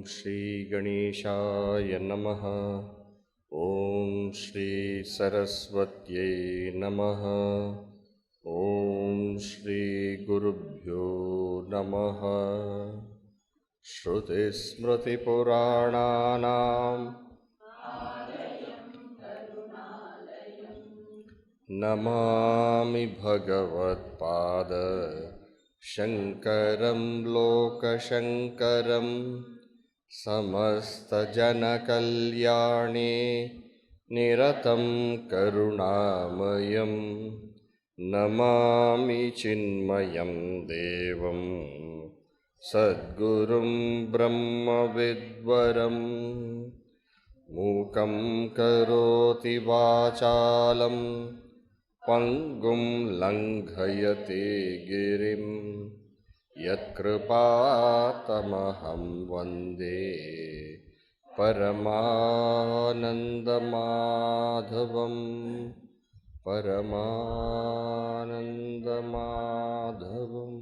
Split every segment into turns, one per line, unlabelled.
श्री गणेशाय नमः। ओम श्री सरस्वत्यै नमः। ओम श्री गुरुभ्यो नमः। श्रुतिस्मृतिपुराणानाम् नमामि भगवत्पाद शंकरं लोकशंकरं। समस्तजनकल्याणे निरतं करुणामयं नमामि चिन्मयं देवं सद्गुरुं ब्रह्मविद्वरं। मूकं करोति वाचालं पङ्गुं लङ्घयते गिरिं यत्कृपातमहं वन्दे परमानन्दमाधवं परमानन्दमाधवम्।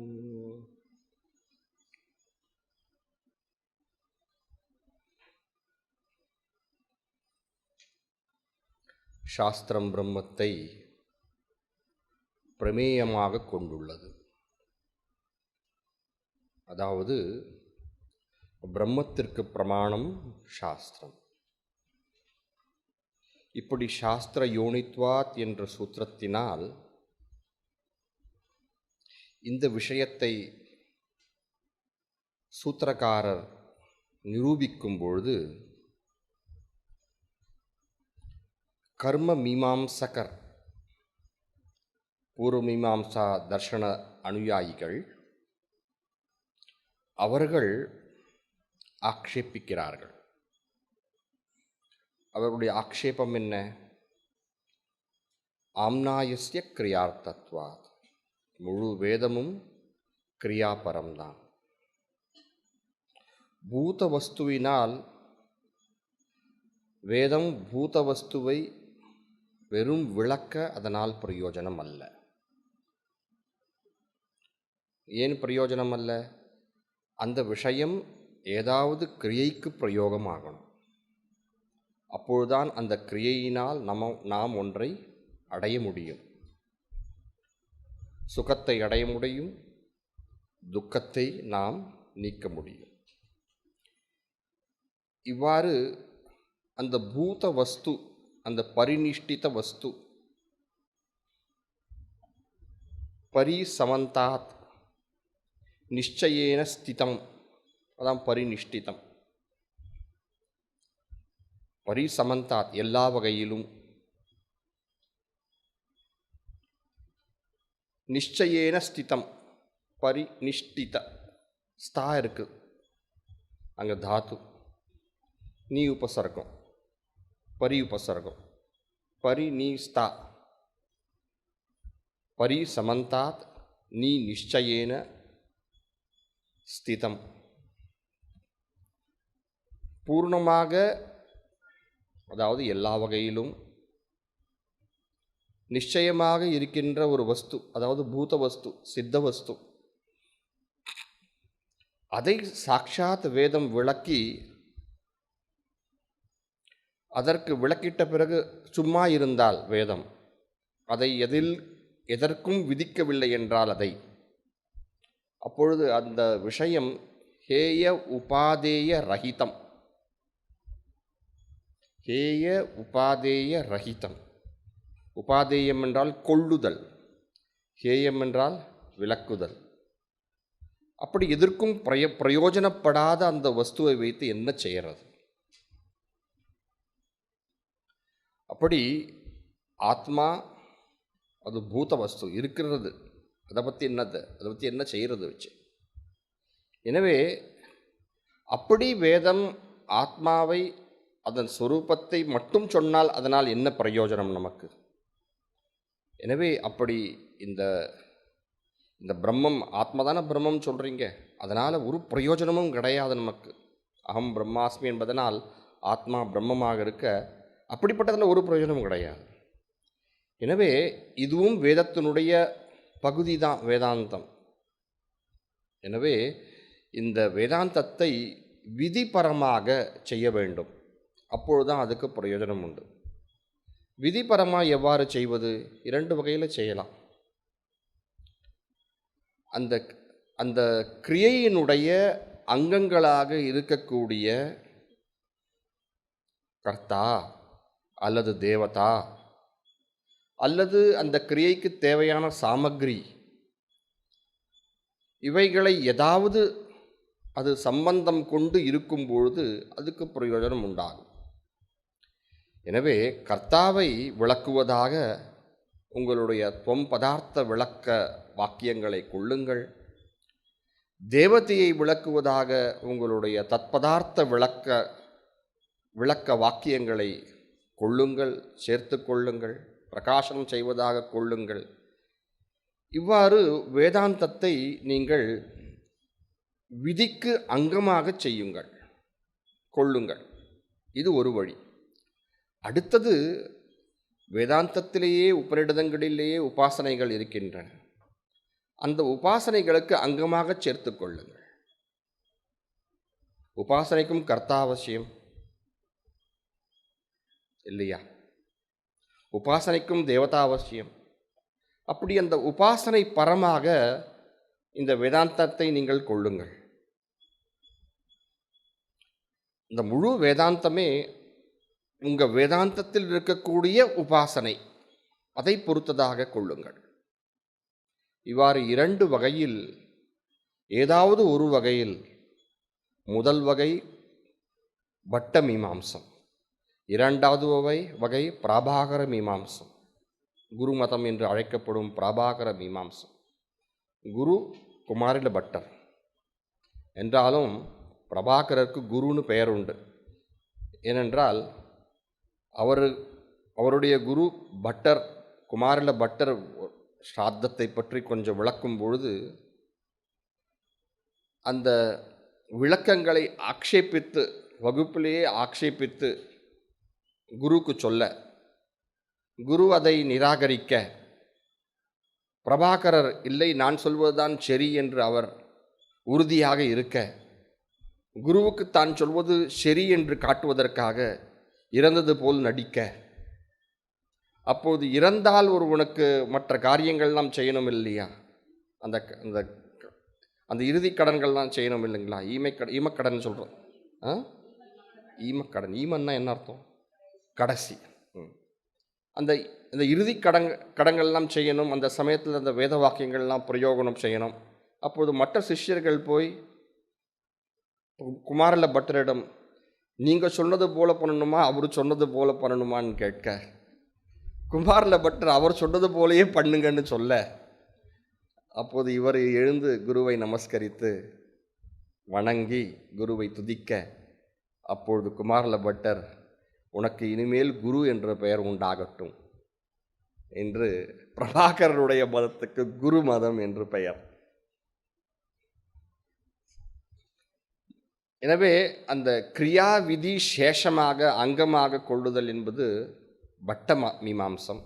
சாஸ்திரம் பிரம்மத்தை பிரமேயமாக கொண்டுள்ளது. அதாவது பிரம்மத்திற்கு பிரமாணம் சாஸ்திரம். இப்படி சாஸ்திர யோனித்வாத் என்ற சூத்திரத்தினால் இந்த விஷயத்தை சூத்திரக்காரர் நிரூபிக்கும் பொழுது கர்ம மீமாம்சகர், பூர்வ மீமாம்சா தர்ஷன அனுயாயிகள், அவர்கள் ஆக்ஷேபிக்கிறார்கள். அவர்களுடைய ஆக்ஷேபம் என்ன? ஆம்னாயஸ்ய கிரியார்த்தத்வாத், முழு வேதமும் கிரியாபரம்தான். பூத வஸ்துவினால் வேதம் பூத வஸ்துவை வெறும் விளக்க அதனால் பிரயோஜனம் அல்ல. ஏன் பிரயோஜனம் அல்ல? அந்த விஷயம் ஏதாவது கிரியைக்கு பிரயோகமாகணும். அப்பொழுதுதான் அந்த கிரியையினால் நாம் ஒன்றை அடைய முடியும். சுகத்தை அடைய முடியும், துக்கத்தை நாம் நீக்க முடியும். இவ்வாறு அந்த பூத வஸ்து, அந்த பரிநிஷ்டித வஸ்து, பரிசமந்தாத் நிச்சயேன ஸ்திதம், அதான் பரிநிஷ்டிதம். பரிசமந்தாத் எல்லா வகையிலும், நிச்சயேன ஸ்திதம் பரிநிஷ்டித, ஸ்தா இருக்கு அங்கே தாத்து, நீ உபசர்க்கம், பரி உபசர்க்கம், பரி நீ ஸ்தா, பரி சமந்தாத் நீ நிச்சயேன ஸ்திதம். பூர்ணமாக, அதாவது எல்லா வகையிலும் நிச்சயமாக இருக்கின்ற ஒரு வஸ்து, அதாவது பூத வஸ்து, சித்த வஸ்து, அதை சாட்சாத் வேதம் விளக்கி, அதற்கு விளக்கிட்ட பிறகு சும்மா இருந்தால் வேதம் அதை எதற்கும் விதிக்கவில்லை என்றால் அதை, அப்பொழுது அந்த விஷயம் ஹேய உபாதேய ரஹிதம். ஹேய உபாதேய ரஹிதம். உபாதேயம் என்றால் கொள்ளுதல், ஹேயம் என்றால் விளக்குதல். அப்படி எதற்கும் பிரயோஜனப்படாத அந்த வஸ்துவை வைத்து என்ன செய்கிறது? அப்போ அப்படி ஆத்மா அது பூத வஸ்து இருக்கிறது, அதை பற்றி என்ன செய்கிறது வச்சு. எனவே அப்படி வேதம் ஆத்மாவை அதன் சொரூபத்தை மட்டும் சொன்னால் அதனால் என்ன பிரயோஜனம் நமக்கு? எனவே அப்படி இந்த இந்த பிரம்மம் ஆத்மாதான பிரம்மம் சொல்கிறீங்க, அதனால் ஒரு பிரயோஜனமும் கிடையாது நமக்கு. அகம் பிரம்மாஸ்மி என்பதனால் ஆத்மா பிரம்மமாக இருக்க அப்படிப்பட்டதில் ஒரு பிரயோஜனமும் கிடையாது. எனவே இதுவும் வேதத்தினுடைய பகுதி தான் வேதாந்தம். எனவே இந்த வேதாந்தத்தை விதிபரமாக செய்ய வேண்டும், அப்பொழுதுதான் அதுக்கு பிரயோஜனம் உண்டு. விதிபரமாக எவ்வாறு செய்வது? 2 வகையில் செய்யலாம். அந்த அந்த கிரியையினுடைய அங்கங்களாக இருக்கக்கூடிய கர்த்தா அல்லது தேவதா அல்லது அந்த கிரியைக்கு தேவையான சாமக்ரி, இவைகளை ஏதாவது அது சம்பந்தம் கொண்டு இருக்கும் பொழுது அதுக்கு பிரயோஜனம் உண்டாகும். எனவே கர்த்தாவை விளக்குவதாக உங்களுடைய துவம் பதார்த்த விளக்க வாக்கியங்களை கொள்ளுங்கள், தேவதையை விளக்குவதாக உங்களுடைய தத்பதார்த்த விளக்க வாக்கியங்களை கொள்ளுங்கள், சேர்த்து கொள்ளுங்கள், பிரகாசனம் செய்வதாக கொள்ளுங்கள். இவ்வாறு வேதாந்தத்தை நீங்கள் விதிக்கு அங்கமாக செய்யுங்கள், கொள்ளுங்கள். இது ஒரு வழி. அடுத்தது, வேதாந்தத்திலேயே உபநிடதங்களிலேயே உபாசனைகள் இருக்கின்றன. அந்த உபாசனைகளுக்கு அங்கமாக சேர்த்து கொள்ளுங்கள். உபாசனைக்கும் கர்த்தா அவசியம் இல்லையா? உபாசனைக்கும் தேவதா அவசியம். அப்படி அந்த உபாசனை பரமாக இந்த வேதாந்தத்தை நீங்கள் கொள்ளுங்கள். இந்த முழு வேதாந்தமே உங்கள் வேதாந்தத்தில் இருக்கக்கூடிய உபாசனை, அதை பொறுத்ததாக கொள்ளுங்கள். இவ்வாறு 2 வகையில் ஏதாவது ஒரு வகையில், முதல் வகை பட்ட மீமாம்சம், 2வது வகை பிராபாகர மீமாம்சம், குரு மதம் என்று அழைக்கப்படும் பிராபாகர மீமாம்சம். குரு குமாரில பட்டர் என்றாலும் பிரபாகரருக்கு குருன்னு பெயர் உண்டு. ஏனென்றால் அவருடைய குரு பட்டர், குமாரில பட்டர் ஸ்ராத்தத்தை பற்றி கொஞ்சம் விளக்கும் பொழுது அந்த விளக்கங்களை ஆக்ஷேபித்து, வகுப்பிலேயே ஆக்ஷேபித்து குருக்கு சொல்ல, குரு அதை நிராகரிக்க, பிரபாகரர் இல்லை நான் சொல்வதுதான் சரி என்று அவர் உறுதியாக இருக்க, குருவுக்கு தான் சொல்வது சரி என்று காட்டுவதற்காக இறந்தது போல் நடிக்க, அப்போது இறந்தால் ஒருவனுக்கு மற்ற காரியங்கள்லாம் செய்யணும் இல்லையா? அந்த அந்த அந்த இறுதி கடன்கள்லாம் செய்யணும் இல்லைங்களா? ஈமக்கடன் சொல்கிறோம். ஈமக்கடன், ஈமன்னா என்ன அர்த்தம்? கடைசி. அந்த இந்த இறுதி கடன்கள்லாம் செய்யணும். அந்த சமயத்தில் அந்த வேத வாக்கியங்கள்லாம் பிரயோகனம் செய்யணும். அப்போது மற்ற சிஷ்யர்கள் போய் குமாரில பட்டரிடம், நீங்கள் சொன்னது போல பண்ணணுமா அவர் சொன்னது போல பண்ணணுமான்னு கேட்க, குமாரில பட்டர் அவர் சொன்னது போலையே பண்ணுங்கன்னு சொல்ல, அப்போது இவர் எழுந்து குருவை நமஸ்கரித்து வணங்கி குருவை துதிக்க, அப்பொழுது குமாரில பட்டர், உனக்கு இனிமேல் குரு என்ற பெயர் உண்டாகட்டும் என்று பிரபாகரனுடைய மதத்துக்கு குரு மதம் என்று பெயர். எனவே அந்த கிரியா விதி சேஷமாக அங்கமாக கொள்ளுதல் என்பது பட்ட மீமாம்சம்.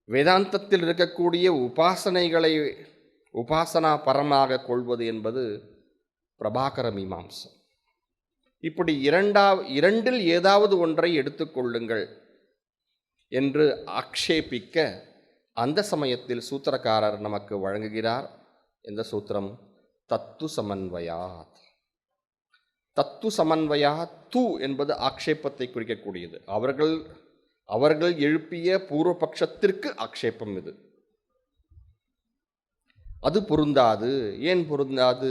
வேதாந்தத்தில் இருக்கக்கூடிய உபாசனைகளை உபாசனா பரமாக கொள்வது என்பது பிரபாகர மீமாம்சம். இப்படி இரண்டில் ஏதாவது ஒன்றை எடுத்துக்கொள்ளுங்கள் என்று ஆக்ஷேபிக்க அந்த சமயத்தில் சூத்திரக்காரர் நமக்கு வழங்குகிறார். இந்த சூத்திரம் தத்து சமன்வயாத். தத்து சமன்வயாத், து என்பது ஆக்ஷேபத்தை குறிக்கக்கூடியது. அவர்கள் எழுப்பிய பூர்வபக்ஷத்திற்கு ஆக்ஷேபம் இது. அது பொருந்தாது. ஏன் பொருந்தாது?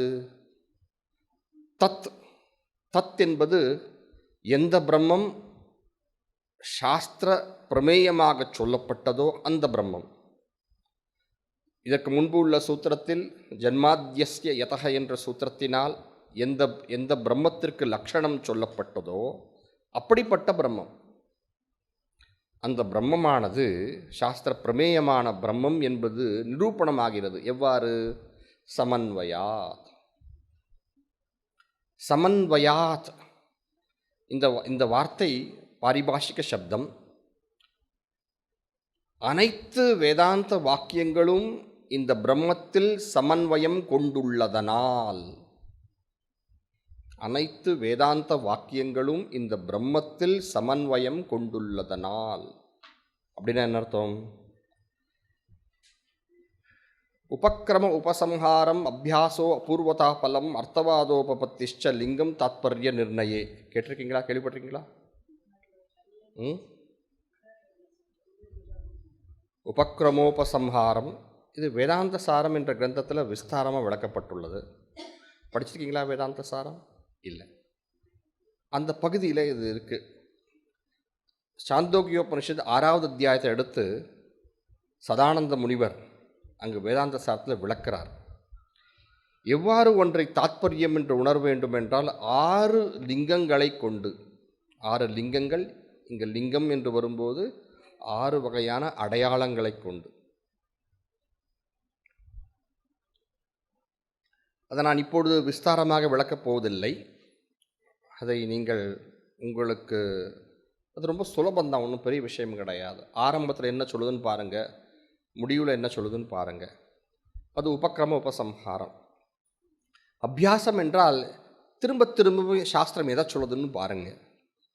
தத் என்பது எந்த பிரம்மம் சாஸ்திர பிரமேயமாக சொல்லப்பட்டதோ அந்த பிரம்மம். இதற்கு முன்பு உள்ள சூத்திரத்தில் ஜன்மாத்யஸ்ய யதஹ என்ற சூத்திரத்தினால் எந்த எந்த பிரம்மத்திற்கு லட்சணம் சொல்லப்பட்டதோ அப்படிப்பட்ட பிரம்மம். அந்த பிரம்மமானது சாஸ்திர பிரமேயமான பிரம்மம் என்பது நிரூபணமாகிறது. எவ்வாறு? சமன்வயாத். சமன்வயாத் இந்த வார்த்தை பாரிபாஷிக சப்தம். அனைத்து வேதாந்த வாக்கியங்களும் இந்த பிரம்மத்தில் சமன்வயம் கொண்டுள்ளதனால், அனைத்து வேதாந்த வாக்கியங்களும் இந்த பிரம்மத்தில் சமன்வயம் கொண்டுள்ளதனால் அப்படின்னா என்ன அர்த்தம்? உபக்கிரம உபசம்ஹாரம் அபியாசோ அபூர்வதா பலம் அர்த்தவாதோபபத்திஷ்ச லிங்கம் தாத்பர்ய நிர்ணயே. கேட்டிருக்கீங்களா? கேள்விப்பட்டிருக்கீங்களா? உபக்கிரமோபசம்ஹாரம் இது வேதாந்த சாரம் என்ற கிரந்தத்தில் விஸ்தாரமாக விளக்கப்பட்டுள்ளது. படிச்சிருக்கீங்களா வேதாந்த சாரம்? இல்லை. அந்த பகுதியில் இது இருக்குது. சாந்தோக்கியோபனிஷத் 6வது அத்தியாயத்தை எடுத்து சதானந்த முனிவர் அங்கு வேதாந்த சாரத்தில் விளக்கிறார். எவ்வாறு ஒன்றை தாத்பரியம் என்று உணர வேண்டும் என்றால் 6 லிங்கங்களை கொண்டு, 6 லிங்கங்கள், இங்கே லிங்கம் என்று வரும்போது 6 வகையான அடையாளங்களை கொண்டு. அதை நான் இப்பொழுது விஸ்தாரமாக விளக்கப் போவதில்லை. அதை நீங்கள் உங்களுக்கு அது ரொம்ப சுலபந்தான், ஒன்றும் பெரிய விஷயம் கிடையாது. ஆரம்பத்தில் என்ன சொல்லுதுன்னு பாருங்கள், முடிவில் என்ன சொல்லுதுன்னு பாருங்கள். அது உபக்கிரம உபசம்ஹாரம். அபியாசம் என்றால் திரும்ப திரும்ப சாஸ்திரம் எதை சொல்லுதுன்னு பாருங்கள்,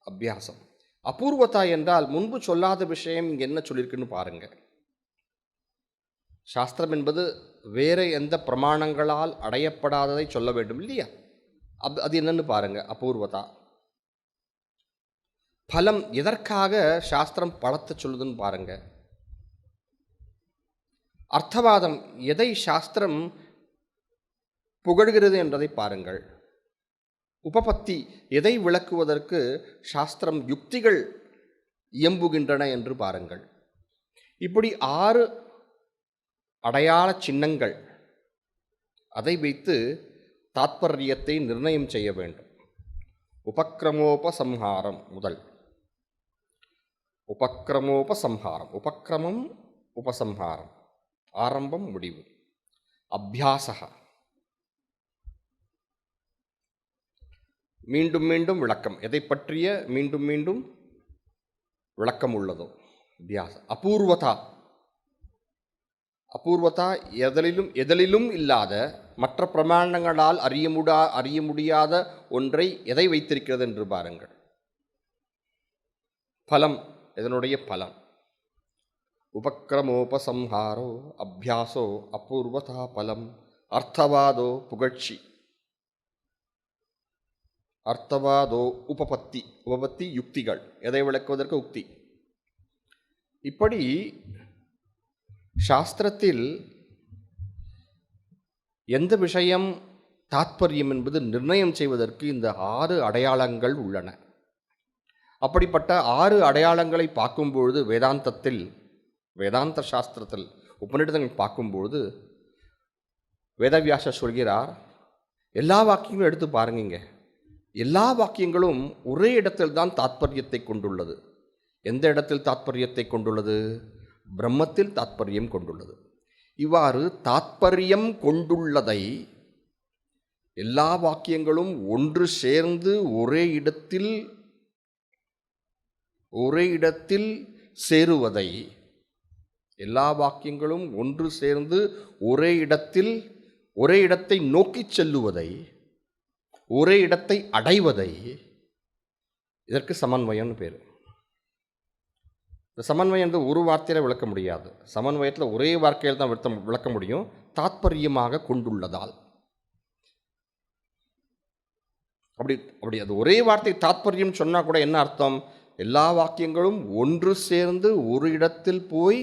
அபியாசம். அபூர்வதா என்றால் முன்பு சொல்லாத விஷயம் இங்கே என்ன சொல்லியிருக்குன்னு பாருங்கள். சாஸ்திரம் என்பது வேறு எந்த பிரமாணங்களால் அடையப்படாததை சொல்ல வேண்டும் இல்லையா? அது என்னன்னு பாருங்கள், அபூர்வதா. பலம், எதற்காக சாஸ்திரம் பலத்தை சொல்லுதுன்னு பாருங்க. அர்த்தவாதம், எதை சாஸ்திரம் புகழ்கிறது என்பதை பாருங்கள். உபபத்தி, எதை விளக்குவதற்கு சாஸ்திரம் யுக்திகள் இயம்புகின்றன என்று பாருங்கள். இப்படி 6 அடையாள சின்னங்கள், அதை வைத்து தாத்பரியத்தை நிர்ணயம் செய்ய வேண்டும். உபக்கிரமோபசம்ஹாரம் முதல். உபக்கிரமோபசம்ஹாரம், உபக்கிரமம் உபசம்ஹாரம், ஆரம்பம் முடிவு. அபியாசக, மீண்டும் மீண்டும் விளக்கம், எதை பற்றிய மீண்டும் மீண்டும் விளக்கம் உள்ளதோ அபியாச. அபூர்வதா, அபூர்வதா எதலிலும் இல்லாத, மற்ற பிரமாணங்களால் அறிய முடியாத ஒன்றை எதை வைத்திருக்கிறது என்று பாருங்கள். பலம், இதனுடைய பலம். உபக்கிரமோபசம்ஹாரோ அபியாசோ அபூர்வதா பலம் அர்த்தவாதோ புகழ்ச்சி. அர்த்தவாதோ உபபத்தி, உபபத்தி யுக்திகள், எதை விளக்குவதற்கு உக்தி. இப்படி சாஸ்திரத்தில் எந்த விஷயம் தாத்பரியம் என்பது நிர்ணயம் செய்வதற்கு இந்த 6 அடையாளங்கள் உள்ளன. அப்படிப்பட்ட 6 அடையாளங்களை பார்க்கும்பொழுது வேதாந்தத்தில், வேதாந்த சாஸ்திரத்தில் உபநிடதங்கள் பார்க்கும்பொழுது வேதவியாசர் சொல்கிறார், எல்லா வாக்கியங்களும் எடுத்து பாருங்க, எல்லா வாக்கியங்களும் ஒரே இடத்தில் தான் தாத்பரியத்தை கொண்டுள்ளது. எந்த இடத்தில் தாத்பரியத்தை கொண்டுள்ளது? பிரம்மத்தில் தாத்பரியம் கொண்டுள்ளது. இவ்வாறு தாத்பரியம் கொண்டுள்ளதை எல்லா வாக்கியங்களும் ஒன்று சேர்ந்து ஒரே இடத்தில் சேருவதை, எல்லா வாக்கியங்களும் ஒன்று சேர்ந்து ஒரே இடத்தை நோக்கி செல்லுவதை, ஒரே இடத்தை அடைவதை, இதற்கு சமன்வயம்னு பேர். இந்த சமன்வயம் வந்து ஒரு வார்த்தையில் விளக்க முடியாது. சமன்வயத்தில் ஒரே வார்த்தையில் தான் விளக்க முடியும், தாத்பரியமாக கொண்டுள்ளதால். அப்படி அது ஒரே வார்த்தை தாத்பரியம் சொன்னால் கூட என்ன அர்த்தம்? எல்லா வாக்கியங்களும் ஒன்று சேர்ந்து ஒரு இடத்தில் போய்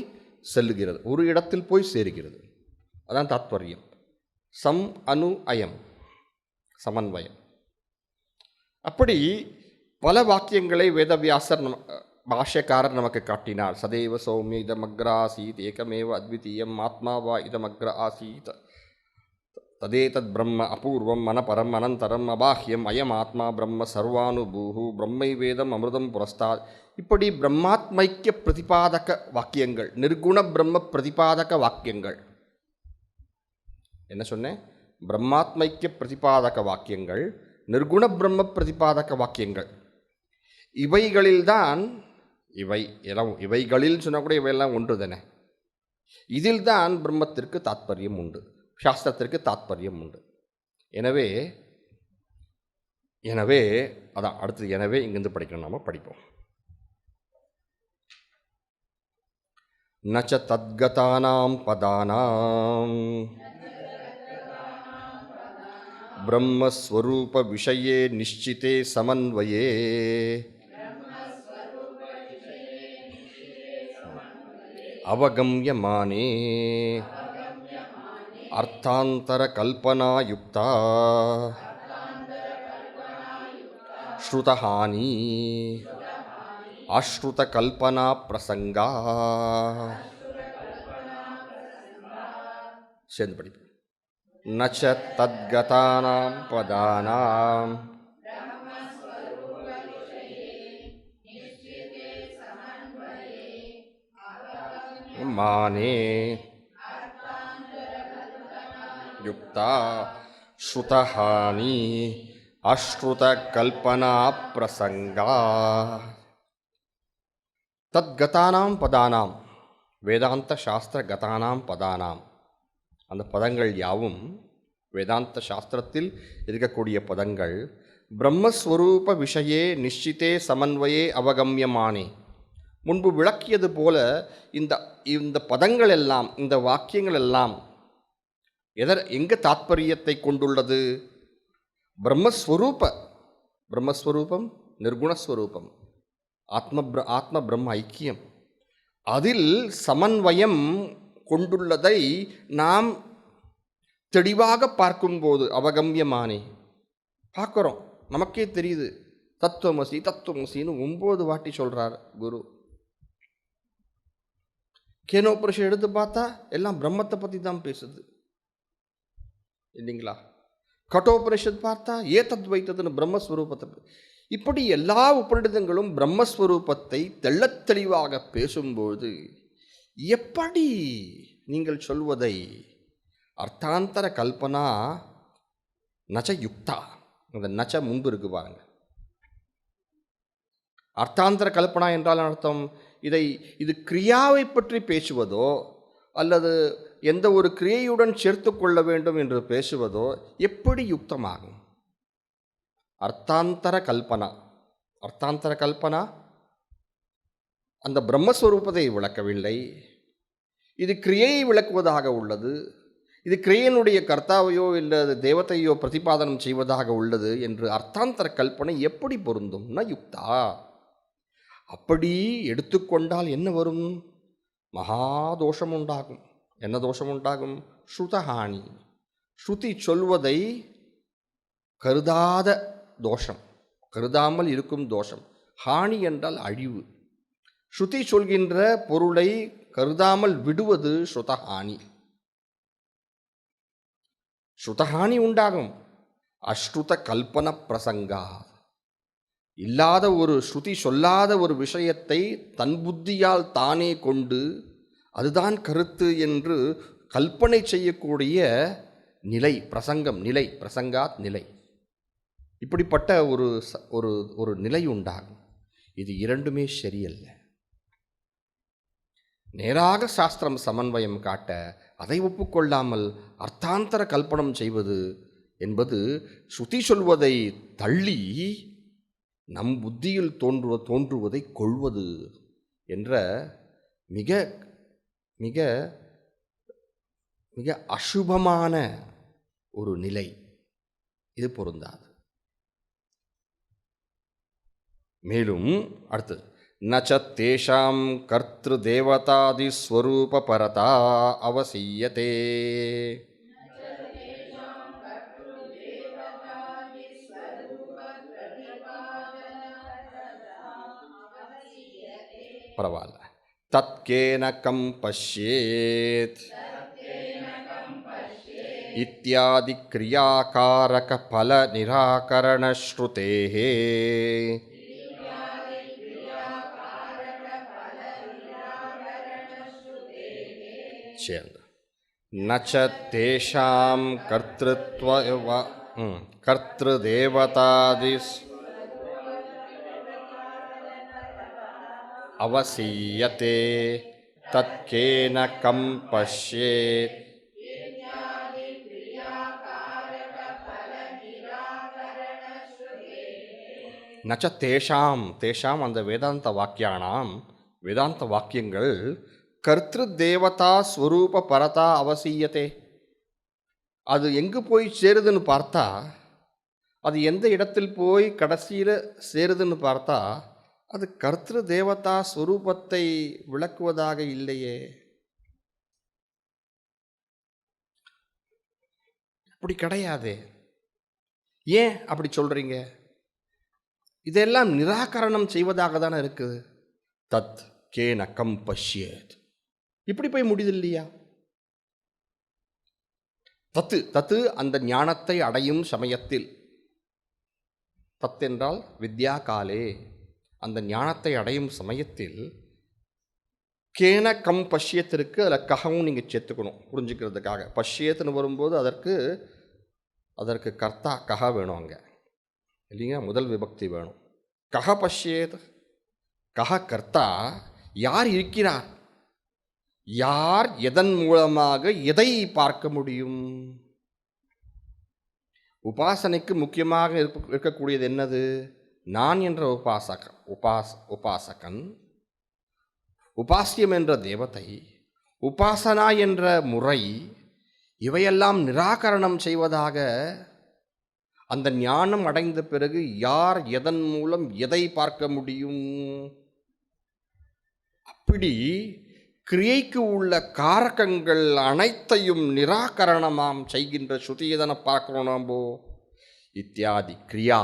செல்லுகிறது, ஒரு இடத்தில் போய் சேருகிறது. அதான் தாத்பரியம். சம் அனு அயம், சமன்வயம். அப்படி பல வாக்கியங்களை வேதவியாசர் பாஷ்யக்காரர் நமக்கு காட்டினார். சதேவ சௌமிய இதமக்ர ஆசீத் ஏகமேவ அத்விதீயம் ஆத்மாவா இதமக்ர ஆசீத் ததேதத் பிரம்ம அபூர்வம் மனபரம் அனந்தரம் அபாஹ்யம் அயம் ஆத்மா பிரம்ம சர்வானுபூஹு பிரம்மைவேதம் அமிர்தம் புரஸ்தாத். இப்படி பிரம்மாத்மைக்கிய பிரதிபாதக வாக்கியங்கள், நிர்குண பிரம்ம பிரதிபாதக வாக்கியங்கள். என்ன சொன்னேன்? பிரம்மாத்மைக்கிய பிரதிபாதக வாக்கியங்கள், நிர்குண பிரம்ம பிரதிபாதக வாக்கியங்கள். இவைகளில்தான் இவைகளில் சொன்ன கூட இவையெல்லாம் ஒன்று தானே. இதில்தான் பிரம்மத்திற்கு தாத்பரியம் உண்டு, சாஸ்திரத்திற்கு தாத்பரியம் உண்டு. எனவே எனவே அதான் அடுத்தது. எனவே இங்கிருந்து படிக்கணும், நாம படிப்போம். நச்ச தத்கதானாம் பதானாம் பிரம்மஸ்வரூப விஷயே நிச்சிதே சமன்வயே அவகம்யமானே அர்த்தாந்தர கல்பனாயுக்தா ஸ்ருதஹானி அஸ்ருத கல்பனா பிரசங்கா. சேர்ந்து படிப்போம். நச்ச தத்கதானாம் பதானாம் மானே யுக்தா ஸ்ருதஹானி அஸ்ருத கல்பனா பிரசங்கா. தத்கதானாம் பதானாம், வேதாந்த சாஸ்திர கதானாம் பதானாம், அந்த பதங்கள் யாவும் வேதாந்த சாஸ்திரத்தில் இருக்கக்கூடிய பதங்கள். பிரம்மஸ்வரூப விஷயே நிச்சிதே சமன்வயே அவகம்யமானே. முன்பு விளக்கியது போல இந்த பதங்கள் எல்லாம், இந்த வாக்கியங்கள் எல்லாம் எங்கே தாத்பரியத்தை கொண்டுள்ளது? பிரம்மஸ்வரூபம், நிர்குணஸ்வரூபம், ஆத்ம பிரம்ம ஐக்கியம், அதில் சமன்வயம் கொண்டுள்ளதை நாம் தெளிவாக பார்க்கும்போது அவகம்யமானே பார்க்குறோம். நமக்கே தெரியுது. தத்துவமசின்னு 9 வாட்டி சொல்கிறார் குரு. கேனோபனிஷத் எடுத்து பார்த்தா எல்லாம் பிரம்மத்தை பற்றி தான் பேசுது இல்லைங்களா? கட்டோபனிஷத் பார்த்தா ஏதத்வைத்ததுன்னு பிரம்மஸ்வரூபத்தை. இப்படி எல்லா உபநிடதங்களும் பிரம்மஸ்வரூபத்தை தெள்ளத் தெளிவாக பேசும்போது எப்படி நீங்கள் சொல்வதை அர்த்தாந்தர கல்பனா நச்ச யுக்தா, அந்த நச்ச முன்பு இருக்கு பாருங்க. அர்த்தாந்தர கல்பனா என்றால் அர்த்தம் இது கிரியாவை பற்றி பேசுவதோ அல்லது எந்த ஒரு கிரியையுடன் சேர்த்து கொள்ள வேண்டும் என்று பேசுவதோ எப்படி யுக்தமாகும்? அர்த்தாந்தர கல்பனா அந்த பிரம்மஸ்வரூபத்தை விளக்கவில்லை. இது கிரியையை விளக்குவதாக உள்ளது. இது கிரியையினுடைய கர்த்தாவையோ இல்லை தேவத்தையோ பிரதிபாதனம் செய்வதாக உள்ளது என்று அர்த்தாந்தர கல்பனை எப்படி பொருந்தும்? ந யுக்தா. அப்படி எடுத்துக்கொண்டால் என்ன வரும்? மகாதோஷம் உண்டாகும். என்ன தோஷம் உண்டாகும்? ஸ்ருதஹானி. ஸ்ருதி சொல்வதை கருதாத தோஷம், கருதாமல் இருக்கும் தோஷம். ஹானி என்றால் அழிவு. ஸ்ருதி சொல்கின்ற பொருளை கருதாமல் விடுவது ஸ்ருதஹானி. ஸ்ருதஹானி உண்டாகும். அஸ்ருத கல்பன பிரசங்கா. இல்லாத ஒரு ஸ்ருதி சொல்லாத ஒரு விஷயத்தை தன் புத்தியால் தானே கொண்டு அதுதான் கருத்து என்று கல்பனை செய்யக்கூடிய நிலை பிரசங்கம், நிலை பிரசங்காத் நிலை. இப்படிப்பட்ட ஒரு நிலை உண்டாகும். இது இரண்டுமே சரியல்ல. நேராக சாஸ்திரம் சமன்வயம் காட்ட அதை ஒப்புக்கொள்ளாமல் அர்த்தாந்தர கல்பனம் செய்வது என்பது ஸ்ருதி சொல்வதை தள்ளி நம் புத்தியில் தோன்றுவதை கொள்வது என்ற மிக மிக மிக அசுபமான ஒரு நிலை. இது பொருந்தாது. மேலும் அடுத்தது நச்ச தேஷாம் கர்த்ரு தேவதாதி ஸ்வரூப பரதா அவசியதே. பரவாயில்ல. தத்கேன கம் பஷ்யேத் இத்யாதி கிரியாகாரக பல நிராகரண ஸ்ருதேஹ சேர்ந்து நச்ச தேஷாம் கர்த்ருதேவதாதிஸ் அவசியதே தத்கேன கம் பஷ்யேத். நச்ச தேஷாம், தேஷாம் அந்த வேதாந்த வாக்கியானாம், வேதாந்த வாக்கியங்கள் கர்த்திரு தேவதா ஸ்வரூப பரதா அவசியத்தே. அது எங்கு போய் சேருதுன்னு பார்த்தா, அது எந்த இடத்தில் போய் கடைசியில் சேருதுன்னு பார்த்தா, அது கர்த்திரு தேவதா ஸ்வரூபத்தை விளக்குவதாக இல்லையே. அப்படி கிடையாது. ஏன் அப்படி சொல்றீங்க? இதெல்லாம் நிராகரணம் செய்வதாக தானே இருக்குது. தத் கேன கம் பஷ்யேத், இப்படி போய் முடியுது இல்லையா? தத்து அந்த ஞானத்தை அடையும் சமயத்தில், தத் என்றால் வித்யா காலே, அந்த ஞானத்தை அடையும் சமயத்தில் கேன கம் பஷ்யத்திற்கு அதில் ககவும் நீங்கள் சேர்த்துக்கணும் புரிஞ்சுக்கிறதுக்காக. பஷ்யத்துன்னு வரும்போது அதற்கு கர்த்தா கஹ வேணும் அங்கே இல்லைங்க, முதல் விபக்தி வேணும். கஹ பஷ்யேத், கஹ கர்த்தா, யார் இருக்கிறார், யார் எதன் மூலமாக எதை பார்க்க முடியும்? உபாசனைக்கு முக்கியமாக இருக்கக்கூடியது என்னது? நான் என்ற உபாசகன், உபாசியம் என்ற தேவதை, உபாசனா என்ற முறை, இவையெல்லாம் நிராகரணம் செய்வதாக அந்த ஞானம் அடைந்த பிறகு யார் எதன் மூலம் எதை பார்க்க முடியும்? அப்படி கிரியைக்கு உள்ள காரகங்கள் அனைத்தையும் நிராகரணமாம் செய்கின்ற ஸ்ருதியதனை பார்க்கணும் நாம்போ. இத்தியாதி கிரியா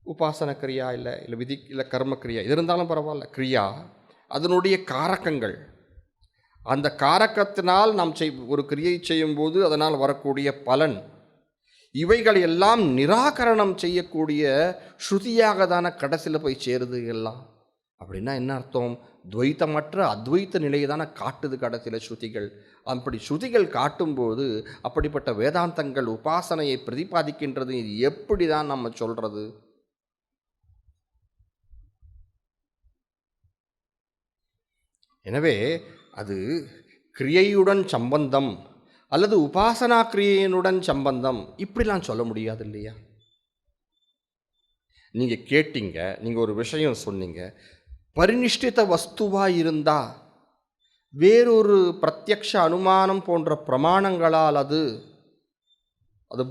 உபாசன கிரியா இல்லை விதி இல்லை கர்ம கிரியா, இது இருந்தாலும் பரவாயில்ல, கிரியா அதனுடைய காரகங்கள், அந்த காரகத்தினால் நாம் ஒரு கிரியை செய்யும்போது அதனால் வரக்கூடிய பலன், இவைகள் எல்லாம் நிராகரணம் செய்யக்கூடிய ஸ்ருதியாக தானே கடைசியில் போய் சேருது எல்லாம். அப்படின்னா என்ன அர்த்தம்? துவைத்தமற்ற அத்வைத்த நிலையை தானே காட்டுது கடைசியில் ஸ்ருதிகள். அப்படி ஸ்ருதிகள் காட்டும்போது அப்படிப்பட்ட வேதாந்தங்கள் உபாசனையை பிரதிபாதிக்கின்றது. இது எப்படி தான் நம்ம சொல்றது? எனவே அது கிரியையுடன் சம்பந்தம் அல்லது உபாசனா கிரியையினுடன் சம்பந்தம் இப்படிலாம் சொல்ல முடியாது இல்லையா? நீங்கள் கேட்டீங்க, நீங்கள் ஒரு விஷயம் சொன்னீங்க, பரிநிஷ்டித வஸ்துவாக இருந்தால் வேறொரு பிரத்யக்ஷ அனுமானம் போன்ற பிரமாணங்களால் அது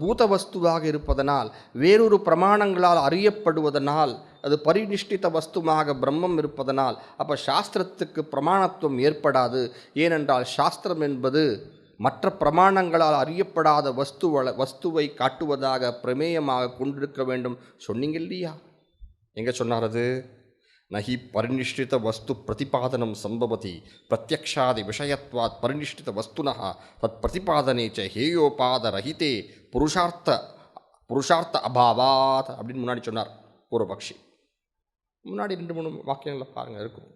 பூத வஸ்துவாக இருப்பதனால், வேறொரு பிரமாணங்களால் அறியப்படுவதனால், அது பரிநிஷ்டித வஸ்துவாக பிரம்மம் இருப்பதனால், அப்போ சாஸ்திரத்துக்கு பிரமாணத்துவம் ஏற்படாது. ஏனென்றால் சாஸ்திரம் என்பது மற்ற பிரமாணங்களால் அறியப்படாத வஸ்துவை காட்டுவதாக பிரமேயமாக கொண்டிருக்க வேண்டும் சொன்னீங்க இல்லையா? எங்கே சொன்னார் அது? நஹி பரிநிஷ்டித வஸ்து பிரதிபாதனம் சம்பவதி பிரத்யக்ஷாதி விஷயத்வாத் பரிநிஷ்டித வஸ்துனஹ தத் பிரதிபாதனே ச ஹேயோபாத ரஹிதே புருஷார்த்த அபாவாத் அப்படின்னு முன்னாடி சொன்னார் பூர்வபக்ஷி. முன்னாடி 2-3 வாக்கியங்களில் பாருங்கள் இருக்கும்.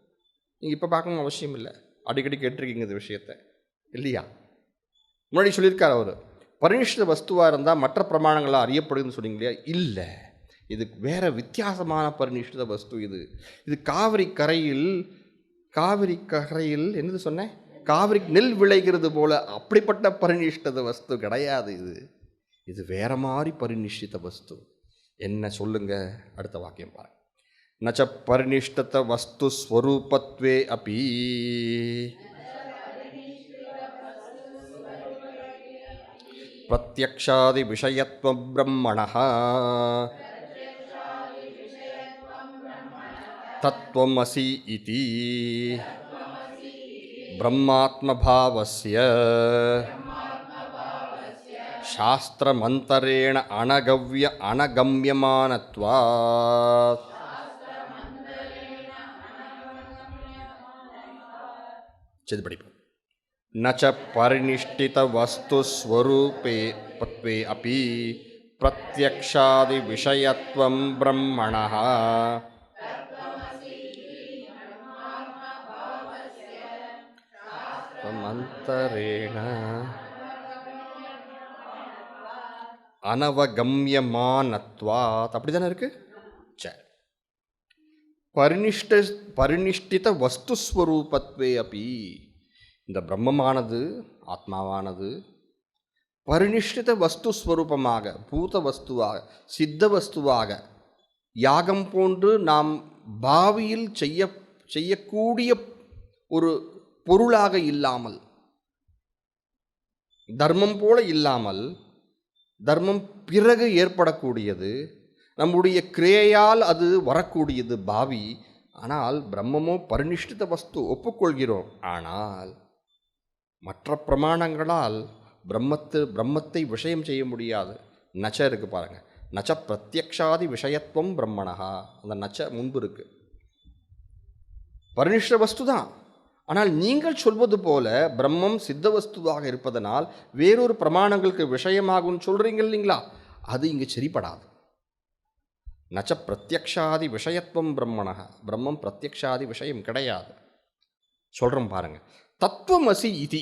நீங்கள் இப்போ பார்க்கணும் அவசியம் இல்லை, அடிக்கடி கேட்டிருக்கீங்க இந்த விஷயத்தை இல்லையா? முன்னாடி சொல்லியிருக்கார் அவர், பரிநிஷ்டித வஸ்துவாக இருந்தால் மற்ற பிரமாணங்களாக அறியப்படுதுன்னு சொன்னீங்க இல்லையா? இல்லை, இது வேற வித்தியாசமான பரிநிஷ்டித வஸ்து. இது காவிரி கரையில் என்னது சொன்னேன், காவிரி நெல் விளைகிறது போல அப்படிப்பட்ட பரிநிஷ்டித வஸ்து கிடையாது. இது வேற மாதிரி பரிநிஷ்டித வஸ்து. என்ன சொல்லுங்க? அடுத்த வாக்கியம் பாருங்க. நச்ச பரிநிஷ்டித வஸ்து ஸ்வரூபத்வே அப்பி பிரத்யக்ஷாதி விஷயத்வம் பிரம்மணஹ தத்வமசி இதி பிரம்மாத்மபாவஸ்ய சாஸ்திரமந்தரேண அனகம்யமானத்வாத் சரி படிப்போம். நச்ச பரிநிஷ்டித வஸ்து ஸ்வரூபே பத்வே அபி பிரத்யக்ஷாதி விஷயத்வம் பிரம்மணः மந்தரேண அனவகம்யமானத்வாத். அப்படி தானே இருக்கு. சரி. பரிநிஷ்டித வஸ்துஸ்வரூபத்வே அப்பி, இந்த பிரம்மமானது ஆத்மாவானது பரிநிஷ்டித வஸ்துஸ்வரூபமாக, பூத வஸ்துவாக, சித்த வஸ்துவாக, யாகம் போன்று நாம் பாவியில் செய்யக்கூடிய ஒரு பொருளாக இல்லாமல், தர்மம் போல இல்லாமல், தர்மம் பிறகு ஏற்படக்கூடியது, நம்முடைய கிரியையால் அது வரக்கூடியது பாவி. ஆனால் பிரம்மமோ பரிநிஷ்டித வஸ்து, ஒப்புக்கொள்கிறோம். ஆனால் மற்ற பிரமாணங்களால் பிரம்மத்தை விஷயம் செய்ய முடியாது. நச்ச இருக்கு பாருங்க. நச்ச பிரத்யக்ஷாதி விஷயத்துவம் பிரம்மணஹா. அந்த நச்ச முன்பு இருக்கு. பரிநிஷ்ட வஸ்து தான். ஆனால் நீங்கள் சொல்வது போல பிரம்மம் சித்த வஸ்துவாக இருப்பதனால் வேறொரு பிரமாணங்களுக்கு விஷயமாகும் சொல்றீங்க இல்லைங்களா, அது இங்கு சரிப்படாது. நச்ச பிரத்யக்ஷாதி விஷயத்துவம் பிரம்மணஹா. பிரம்மம் பிரத்யக்ஷாதி விஷயம் கிடையாது. சொல்றோம் பாருங்க. தத்துவமசி இதி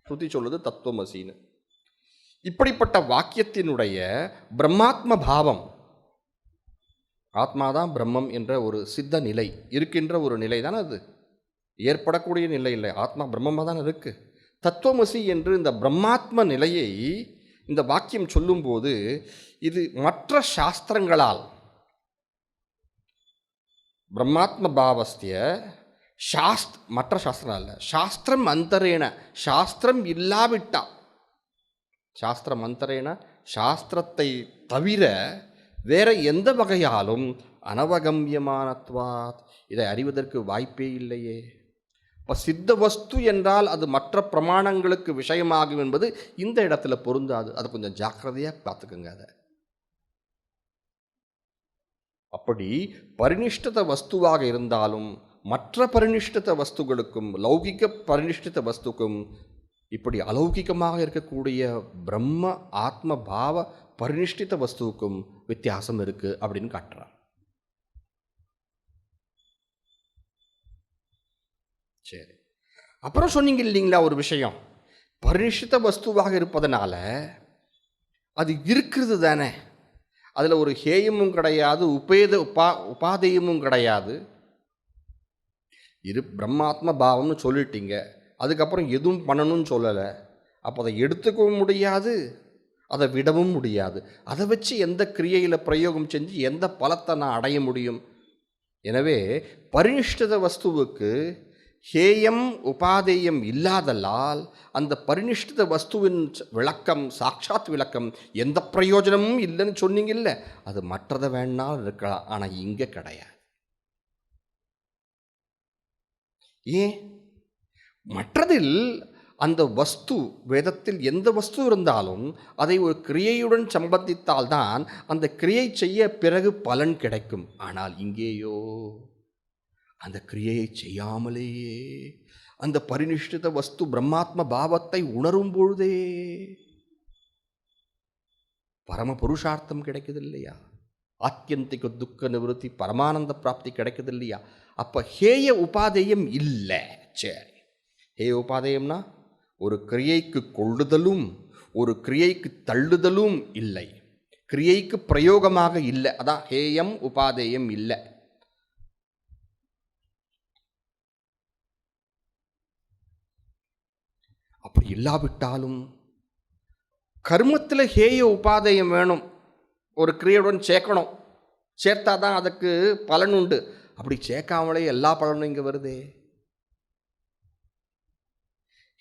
ஸ்ருதி சொல்லுது தத்துவமசின்னு. இப்படிப்பட்ட வாக்கியத்தினுடைய பிரம்மாத்ம பாவம், ஆத்மாதான் பிரம்மம் என்ற ஒரு சித்த நிலை இருக்கின்ற ஒரு நிலை தானே, அது ஏற்படக்கூடிய நிலை இல்லை. ஆத்மா பிரம்மமாக தான் இருக்கு. தத்துவமசி என்று இந்த பிரம்மாத்ம நிலையை இந்த வாக்கியம் சொல்லும்போது இது மற்ற சாஸ்திரங்களால் பிரம்மாத்ம பாவஸ்திய மற்ற சாஸ்திரம் அல்ல, சாஸ்திரம் அந்தரேன, சாஸ்திரம் இல்லாவிட்டா, சாஸ்திரம் அந்தரேன சாஸ்திரத்தை தவிர வேற எந்த வகையாலும் அனவகம்யமானத்வாத், இதை அறிவதற்கு வாய்ப்பே இல்லையே. இப்போ சித்த வஸ்து என்றால் அது மற்ற பிரமாணங்களுக்கு விஷயமாகும் என்பது இந்த இடத்துல பொருந்தாது. அது கொஞ்சம் ஜாக்கிரதையாக பார்த்துக்குங்க. அதை அப்படி பரிநிஷ்டித வஸ்துவாக இருந்தாலும் மற்ற பரிநிஷ்டித வஸ்துகளுக்கும் லௌகிக பரிநிஷ்டித வஸ்துக்கும் இப்படி அலௌகிகமாக இருக்கக்கூடிய பிரம்ம ஆத்ம பாவ பரிநிஷ்டித வஸ்துவுக்கும் வித்தியாசம் இருக்கு அப்படின்னு காட்டுறார். சரி, அப்புறம் சொன்னீங்க இல்லைங்களா ஒரு விஷயம், பரிநிஷ்டித வஸ்துவாக இருப்பதனால அது இருக்கிறது தானே, அதில் ஒரு ஹேயமும் கிடையாது, உபாதேயமும் கிடையாது. பிரம்மாத்ம பாவம்னு சொல்லிட்டீங்க, அதுக்கப்புறம் எதுவும் பண்ணணும்னு சொல்லலை. அப்போ அதை எடுத்துக்கவும் முடியாது, அதை விடவும் முடியாது. அதை வச்சு எந்த கிரியையில் பிரயோகம் செஞ்சு எந்த பலத்தை நான் அடைய முடியும்? எனவே பரிநிஷ்டித வஸ்துவுக்கு ஹேயம் உபாதேயம் இல்லாதலால் அந்த பரிநிஷ்டித வஸ்துவின் விளக்கம், சாட்சாத் விளக்கம் எந்த பிரயோஜனமும் இல்லைன்னு சொன்னீங்க இல்லை, அது மற்றதை வேணாலும் இருக்கலாம், ஆனால் இங்கே கிடையாது. ஏன்? மற்றதில் அந்த வஸ்து, வேதத்தில் எந்த வஸ்து இருந்தாலும் அதை ஒரு கிரியையுடன் சம்பந்தித்தால்தான் அந்த கிரியை செய்ய பிறகு பலன் கிடைக்கும். ஆனால் இங்கேயோ அந்த கிரியையை செய்யாமலேயே அந்த பரிநிஷ்டித வஸ்து பிரம்மாத்ம பாவத்தை உணரும் பொழுதே பரம புருஷார்த்தம் கிடைக்குது இல்லையா, ஆத்தியந்திக துக்க நிவர்த்தி பரமானந்த பிராப்தி கிடைக்குது இல்லையா. அப்போ ஹேய உபாதேயம் இல்லை. சரி, ஹேய உபாதேயம்னா ஒரு கிரியைக்கு கொள்ளுதலும் ஒரு கிரியைக்கு தள்ளுதலும் இல்லை, கிரியைக்கு பிரயோகமாக இல்லை. அதான் ஹேயம் உபாதேயம் இல்லை. அப்படி இல்லாவிட்டாலும் கர்மத்தில் ஹேய உபாதேயம் வேணும், ஒரு கிரியையுடன் சேர்க்கணும், சேர்த்தா தான் அதுக்கு பலன் உண்டு. அப்படி சேர்க்காமலே எல்லா பலனும் இங்கே வருதே.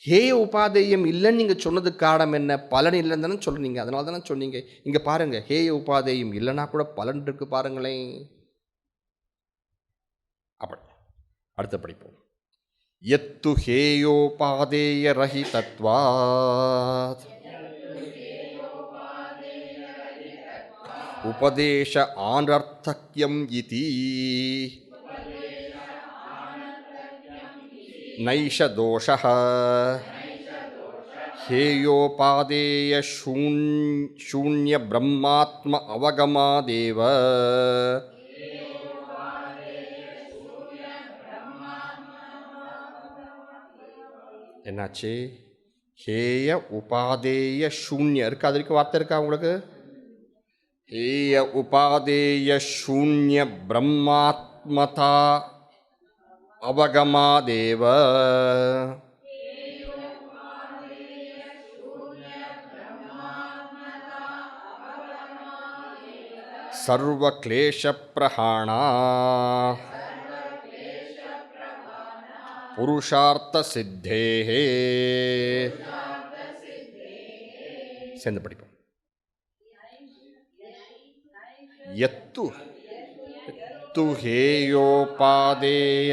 ஹேய உபாதேயம் இல்லைன்னு நீங்கள் சொன்னதுக்கு காரணம் என்ன? பலன் இல்லைன்னு தானே சொல்கிறீங்க, அதனால தானே சொன்னீங்க. இங்கே பாருங்கள், ஹேய உபாதேயம் இல்லைன்னா கூட பலன் இருக்கு பாருங்களேன். அப்படி அடுத்த படிப்போம். எத்து ஹேயோபாதேய ரஹிதத்வாத் உபதேச ஆனர்த்தக்யம் இதி நைஷ தோஷः ஹேயோபாதேய சூன்ய பிரம்மாத்ம அவகமாதேவ. என்னாச்சு? ஹேய உபாதேய சூன்ய இருக்கு, அது இருக்கு, வார்த்தை இருக்கா உங்களுக்கு? ஹேய உபாதேய சூன்ய பிரம்மாத்மதா அவகமாதேவ. சர்வக்லேஷப்ரஹாணா புருஷார்த்த சித்தேஹே. சேர்ந்து படிப்போம். யத்து யத்து ஹேயோபாதேய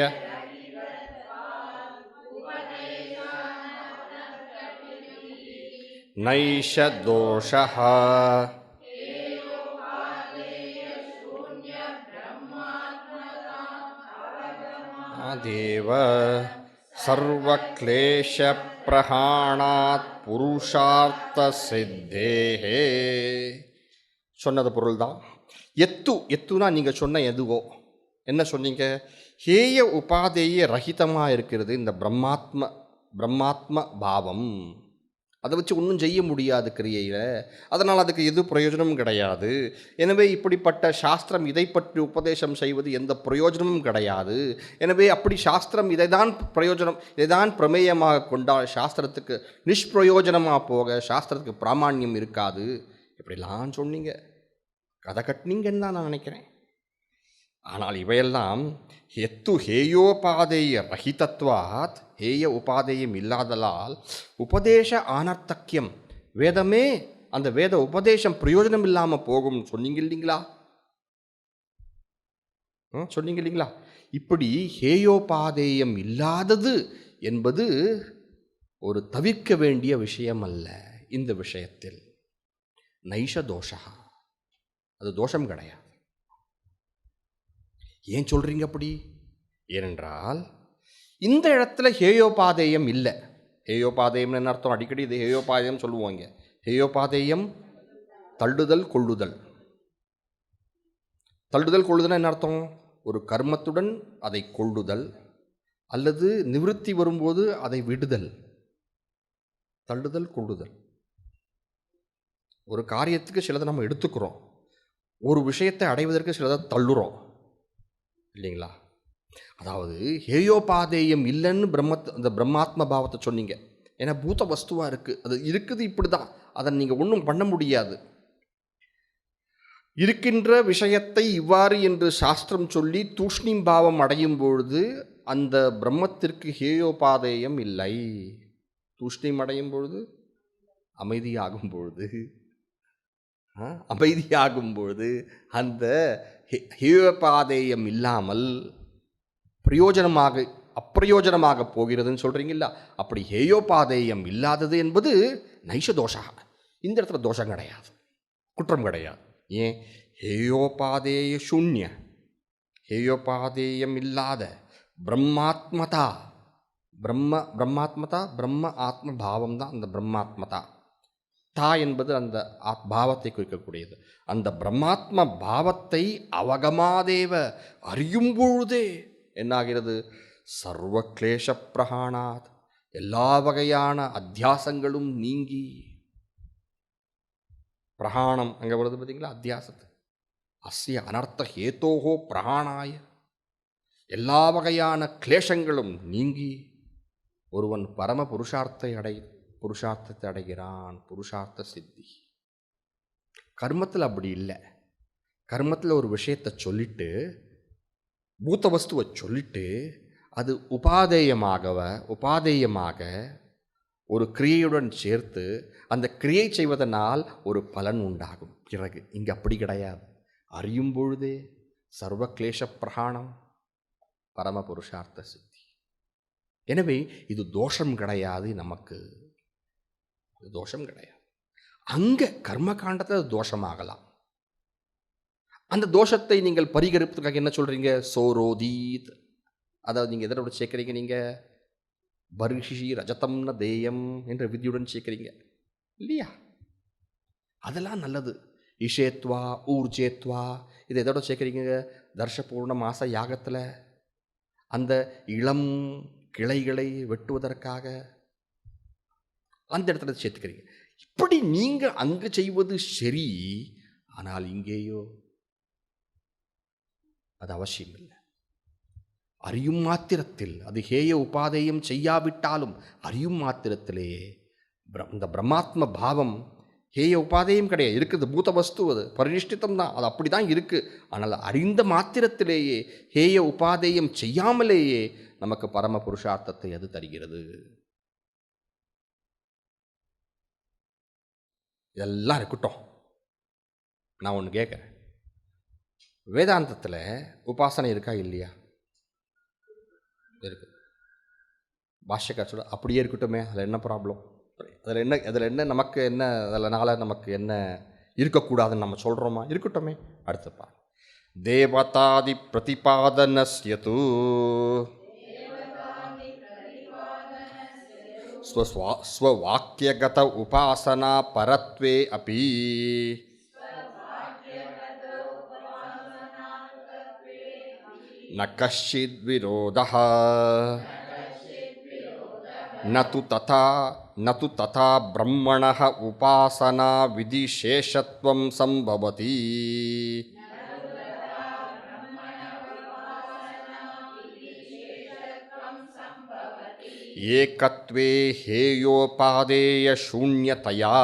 நைஷ தோஷः தேவ சர்வக்லேஷப்ரஹாணாத் புருஷார்த்த சித்தேஹே. சொன்னது பொருள் தான். எத்துனா நீங்கள் சொன்ன எதுவோ, என்ன சொன்னீங்க? ஹேய உபாதேய ரஹிதமாக இருக்கிறது இந்த பிரம்மாத்ம பாவம். அதை வச்சு ஒன்றும் செய்ய முடியாது கிரியையில், அதனால் அதுக்கு எது பிரயோஜனமும் கிடையாது. எனவே இப்படிப்பட்ட சாஸ்திரம் இதை பற்றி உபதேசம் செய்வது எந்த பிரயோஜனமும் கிடையாது. எனவே அப்படி சாஸ்திரம் இதைதான் பிரயோஜனம், இதைதான் பிரமேயமாக கொண்டால் சாஸ்திரத்துக்கு நிஷ்பிரயோஜனமாக போக சாஸ்திரத்துக்கு பிராமான்யம் இருக்காது. இப்படிலாம் சொன்னீங்க, கதை கட்டினீங்கன்னு தான் நான் நினைக்கிறேன். ஆனால் இவையெல்லாம் எத்து ஹேயோபாதேய ரஹிதத்வாத், ஹேய உபாதேயம் இல்லாதலால் உபதேச ஆனர்த்தக்கியம், வேதமே அந்த வேத உபதேசம் பிரயோஜனம் இல்லாமல் போகும் சொன்னீங்க இல்லைங்களா? சொன்னீங்க இல்லைங்களா? இப்படி ஹேயோபாதேயம் இல்லாதது என்பது ஒரு தவிர்க்க வேண்டிய விஷயம் அல்ல. இந்த விஷயத்தில் நைஷ தோஷா, அது தோஷம் கிடையாது. ஏன் சொல்கிறீங்க அப்படி? ஏனென்றால் இந்த இடத்துல ஹேயோபாதேயம் இல்லை. ஹேயோபாதேயம்னு என்ன அர்த்தம்? அடிக்கடி இது ஹேயோபாதேயம் சொல்லுவாங்க. ஹேயோபாதேயம் தள்ளுதல் கொள்ளுதல். தள்ளுதல் கொள்ளுதல் என்ன அர்த்தம்? ஒரு கர்மத்துடன் அதை கொள்ளுதல் அல்லது நிவிருத்தி வரும்போது அதை விடுதல். தள்ளுதல் கொள்ளுதல். ஒரு காரியத்துக்கு சிலதை நம்ம எடுத்துக்கிறோம், ஒரு விஷயத்தை அடைவதற்கு சிலதை தள்ளுறோம் இல்லைங்களா? அதாவது ஹேயோபாதேயம் இல்லைன்னு அந்த பிரம்மாத்ம பாவத்தை சொன்னீங்க. ஏன்னா பூத வஸ்துவாக இருக்குது, அது இருக்குது, இப்படி தான், அதை நீங்கள் ஒன்றும் பண்ண முடியாது. இருக்கின்ற விஷயத்தை இவ்வாறு என்று சாஸ்திரம் சொல்லி தூஷ்ணீம் பாவம் அடையும் பொழுது அந்த பிரம்மத்திற்கு ஹேயோபாதேயம் இல்லை. தூஷ்ணீம் அடையும் பொழுது, அமைதியாகும் பொழுது அந்த ஹேயோபாதேயம் இல்லாமல் அப்பிரயோஜனமாக போகிறதுன்னு சொல்கிறீங்களா? அப்படி ஹேயோபாதேயம் இல்லாதது என்பது நைஷ தோஷா. இந்த இடத்துல தோஷம் கிடையாது, குற்றம் கிடையாது. ஏன்? ஹேயோபாதேய சூன்ய, ஹேயோபாதேயம் இல்லாத பிரம்மாத்மதா, பிரம்ம ஆத்ம பாவம் தான் அந்த பிரம்மாத்மதா. தா என்பது அந்த பாவத்தை குறிக்கக்கூடியது. அந்த பிரம்மாத்ம பாவத்தை அவகமாதேவ அறியும் பொழுதே என்னாகிறது? சர்வக்லேஷ பிரஹாணாத், எல்லா வகையான அத்தியாசங்களும் நீங்கி. பிரஹாணம் அங்கே வருது பார்த்தீங்களா? அத்தியாசத்து அஸ்ய அனர்த்த ஹேத்தோஹோ பிரஹாணாய, எல்லா வகையான கிளேஷங்களும் நீங்கி ஒருவன் பரம புருஷார்த்தத்தை அடைகிறான். புருஷார்த்த சித்தி. கர்மத்தில் அப்படி இல்லை. கர்மத்தில் ஒரு விஷயத்தை சொல்லிட்டு, பூத்த வஸ்துவை சொல்லிட்டு, அது உபாதேயமாக ஒரு கிரியையுடன் சேர்த்து அந்த கிரியை செய்வதனால் ஒரு பலன் உண்டாகும். பிறகு இங்கே அப்படி கிடையாது. அறியும் பொழுதே சர்வக்லேஷ பிரஹாணம், பரம புருஷார்த்த சித்தி. எனவே இது தோஷம் கிடையாது, நமக்கு தோஷம் கிடையாது. அங்கே கர்ம காண்டத்தில் தோஷமாகலாம். அந்த தோஷத்தை நீங்கள் பரிகரிப்பதற்காக என்ன சொல்கிறீங்க? சோரோதீத். அதாவது நீங்கள் எதோட சேர்க்குறீங்க? நீங்கள் பர்ஹி ரஜதம் ந தேயம் என்ற விதியுடன் சேர்க்குறீங்க இல்லையா? அதெல்லாம் நல்லது. இஷேத்வா ஊர்ஜேத்வா இதை எதோட சேர்க்குறீங்க? தர்ஷபூர்ண மாச யாகத்தில் அந்த இளம் கிளைகளை வெட்டுவதற்காக அந்த இடத்துல சேர்த்துக்கிறீங்க. இப்படி நீங்கள் அங்கு செய்வது சரி, ஆனால் இங்கேயோ அது அவசியம் இல்லை. அறியும் மாத்திரத்தில், அது ஹேய உபாதேயம் செய்யாவிட்டாலும் அறியும் மாத்திரத்திலேயே இந்த பிரம்மாத்ம பாவம் ஹேய உபாதேயம் கிடையாது, இருக்குது பூத வஸ்து, அது பரிநிஷ்டிதம் தான், அது அப்படி தான் இருக்குது. ஆனால் அறிந்த மாத்திரத்திலேயே ஹேய உபாதேயம் செய்யாமலேயே நமக்கு பரம புருஷார்த்தத்தை அது தருகிறது. இதெல்லாம் இருக்கட்டும், நான் ஒன்று கேட்குறேன். வேதாந்தத்தில் உபாசனை இருக்கா இல்லையா? இருக்கு. பாஷ்யக்கார் சொல்ல அப்படியே இருக்கட்டுமே, அதில் என்ன ப்ராப்ளம்? அதில் என்ன நமக்கு என்ன, அதனால நமக்கு என்ன இருக்கக்கூடாதுன்னு நம்ம சொல்கிறோமா? இருக்கட்டுமே. அடுத்துப்பா, தேவதாதி பிரதிபாதனஸ்யது ஸ்வவாக்கியகத உபாசனா பரத்வே அபி ந கஷ்சித் விரோதः न तु तथा ब्रह्मणः उपासना विधिशेषत्वं संभवति। एकत्वे हेयोपादेय शून्यतया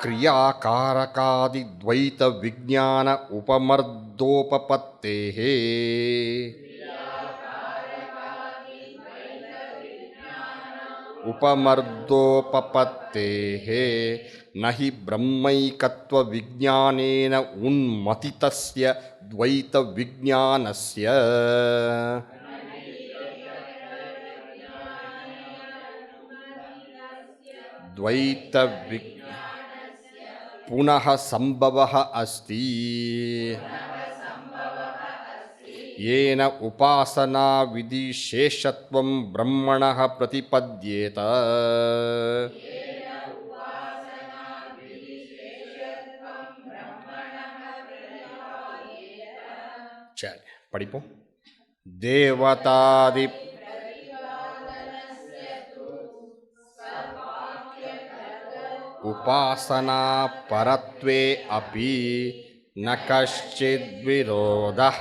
क्रियाकारकादिद्वैत विज्ञान उपमर्दोपपत्तेः न हि ब्रह्मैकत्वविज्ञानेन उन्मथितस्य द्वैत विज्ञानस्य पुनः संभवः अस्ति, येन उपासना विधिशेषत्वं ब्रह्मणः प्रतिपद्येत। चल படிப்போம். தேவதாதி उपासना परत्वे अपि न कश्चिद् विरोधः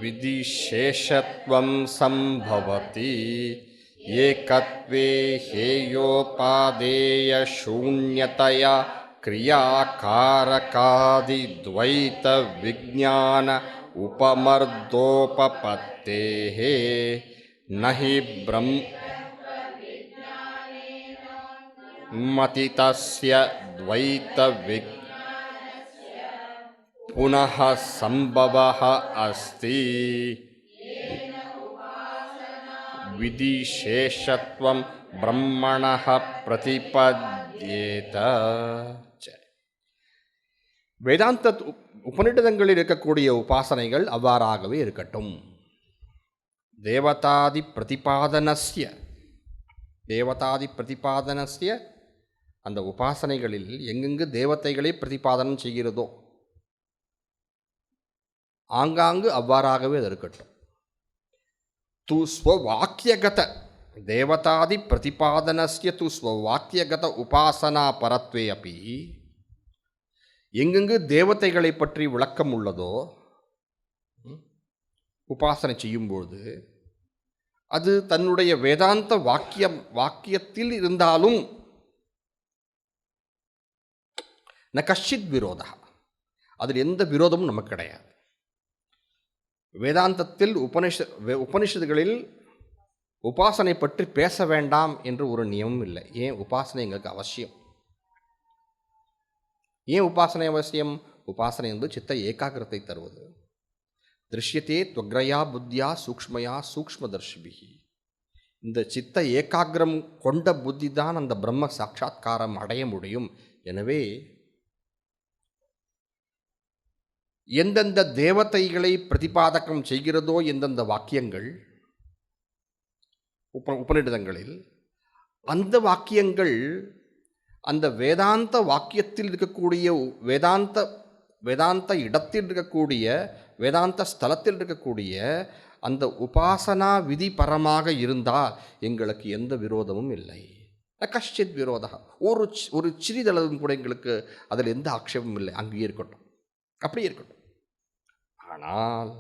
विधिशेषत्वं संभवति। एकत्वे हेयोपादेय शून्यतया क्रियाकारकादिद्वैत विज्ञान उपमर्दोपपत्तेः न हि ब्रह्मतितस्य द्वैत पुनः संभवः अस्ति, विधिशेषत्वं ब्रह्मणः प्रतिपद्येत. வேதாந்த உபநிடதங்களில் இருக்கக்கூடிய உபாசனைகள் அவ்வாறாகவே இருக்கட்டும். தேவதாதி பிரதிபாதனஸ்ய அந்த உபாசனைகளில் எங்கெங்கு தேவதைகளை பிரதிபாதனம் செய்கிறதோ ஆங்காங்கு அவ்வாறாகவே அது இருக்கட்டும். து ஸ்வவாக்கியகத தேவதாதி பிரதிபாதனஸ்ய து ஸ்வவாக்கியகத உபாசனா பரத்வே அப்பி எங்கெங்கு தேவதைகளை பற்றி விளக்கம் உள்ளதோ உபாசனை செய்யும்பொழுது அது தன்னுடைய வேதாந்த வாக்கியத்தில் இருந்தாலும் ந கஷ்சித் விரோதா, அதில் எந்த விரோதமும் நமக்கு கிடையாது. வேதாந்தத்தில் உபனிஷத்துகளில் உபாசனை பற்றி பேச வேண்டாம் என்று ஒரு நியமம் இல்லை. ஏன்? உபாசனை எங்களுக்கு அவசியம். ஏன் உபாசனை அவசியம்? உபாசனை என்பது சித்த ஏகாகிரத்தை தருவது. திருஷ்யத்தே துவக்ரயா புத்தியா சூக்ஷ்மயா சூக்ஷ்மதர்ஷிபிகி. இந்த சித்த ஏகாகிரம் கொண்ட புத்தி தான் அந்த பிரம்ம சாட்சா்காரம் அடைய முடியும். எனவே எந்தெந்த தேவதைகளை பிரதிபாதகம் செய்கிறதோ எந்தெந்த வாக்கியங்கள் உபநிடதங்களில், அந்த வாக்கியங்கள் அந்த வேதாந்த வாக்கியத்தில் இருக்கக்கூடிய வேதாந்த இடத்தில் இருக்கக்கூடிய வேதாந்த ஸ்தலத்தில் இருக்கக்கூடிய அந்த உபாசனா விதி பரமாக இருந்தால் எங்களுக்கு எந்த விரோதமும் இல்லை. கஷ்டித் விரோதா, ஒரு சிறிதளவும் கூட எங்களுக்கு அதில் எந்த ஆட்சேபமும் இல்லை. அங்கேயே இருக்கட்டும், அப்படியே இருக்கட்டும். ஆனால்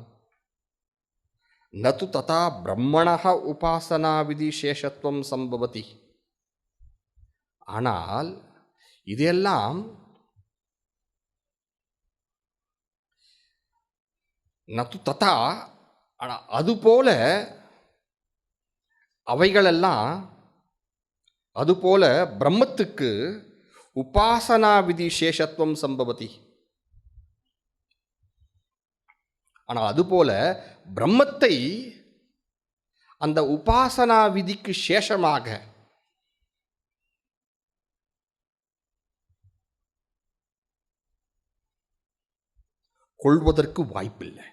நது ததா பிரம்மணः உபாசனா விதி சேஷத்துவம் சம்பவதி. ஆனால் இதெல்லாம் நது ததா, அதுபோல அவைகளெல்லாம் அதுபோல பிரம்மத்துக்கு உபாசனா விதி சேஷத்துவம் சம்பவதி. ஆனால் அதுபோல பிரம்மத்தை அந்த உபாசனா விதிக்கு சேஷமாக கொள்வதற்கு வாய்ப்பில்லை.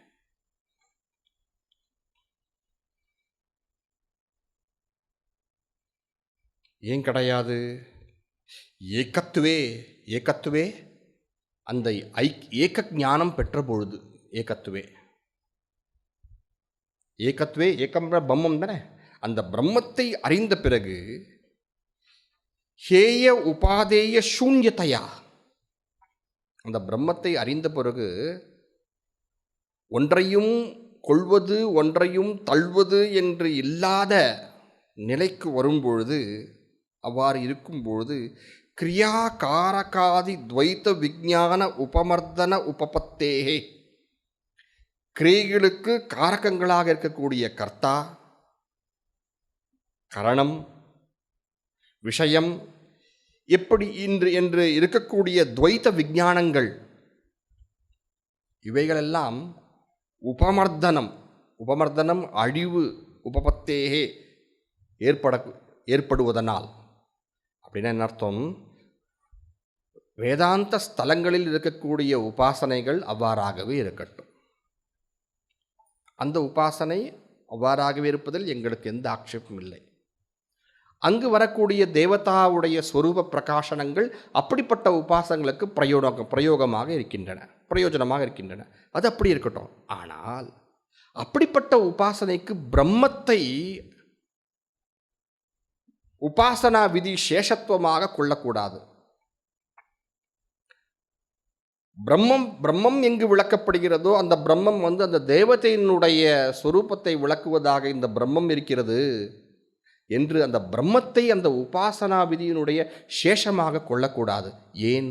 ஏன் கிடையாது? ஏகத்துவே அந்த ஏக ஞானம் பெற்ற பொழுது, ஏகத்துவே ஏகம் பிரம்மம் தானே, அந்த பிரம்மத்தை அறிந்த பிறகு ஹேய உபாதேய சூன்யதையா, அந்த பிரம்மத்தை அறிந்த பிறகு ஒன்றையும் கொள்வது ஒன்றையும் தள்ளுவது என்று இல்லாத நிலைக்கு வரும்பொழுது, அவ்வாறு இருக்கும்பொழுது கிரியா காரகாதி துவைத்த விஞ்ஞான உபமர்தன உபபத்தேகே, கிரியைகளுக்கு காரகங்களாக இருக்கக்கூடிய கர்த்தா, கரணம், விஷயம், எப்படி என்று இருக்கக்கூடிய துவைத்த விஞ்ஞானங்கள், இவைகளெல்லாம் உபமர்தனம் அழிவு, உபபத்தேகே ஏற்படுவதனால். அப்படின்னா என்ன அர்த்தம்? வேதாந்த ஸ்தலங்களில் இருக்கக்கூடிய உபாசனைகள் அவ்வாறாகவே இருக்கட்டும். அந்த உபாசனை அவ்வாறாகவே இருப்பதில் எங்களுக்கு எந்த ஆட்சேபமும் இல்லை. அங்கு வரக்கூடிய தேவதாவுடைய ஸ்வரூப பிரகாசனங்கள் அப்படிப்பட்ட உபாசங்களுக்கு பிரயோஜனமாக இருக்கின்றன. அது அப்படி இருக்கட்டும். ஆனால் அப்படிப்பட்ட உபாசனைக்கு பிரம்மத்தை உபாசனா விதி சேஷத்துவமாக கொள்ளக்கூடாது. பிரம்மம் எங்கு விளக்கப்படுகிறதோ அந்த பிரம்மம் அந்த தேவதையினுடைய சொரூபத்தை விளக்குவதாக இந்த பிரம்மம் இருக்கிறது என்று அந்த பிரம்மத்தை அந்த உபாசனா விதியினுடைய சேஷமாக கொள்ளக்கூடாது. ஏன்?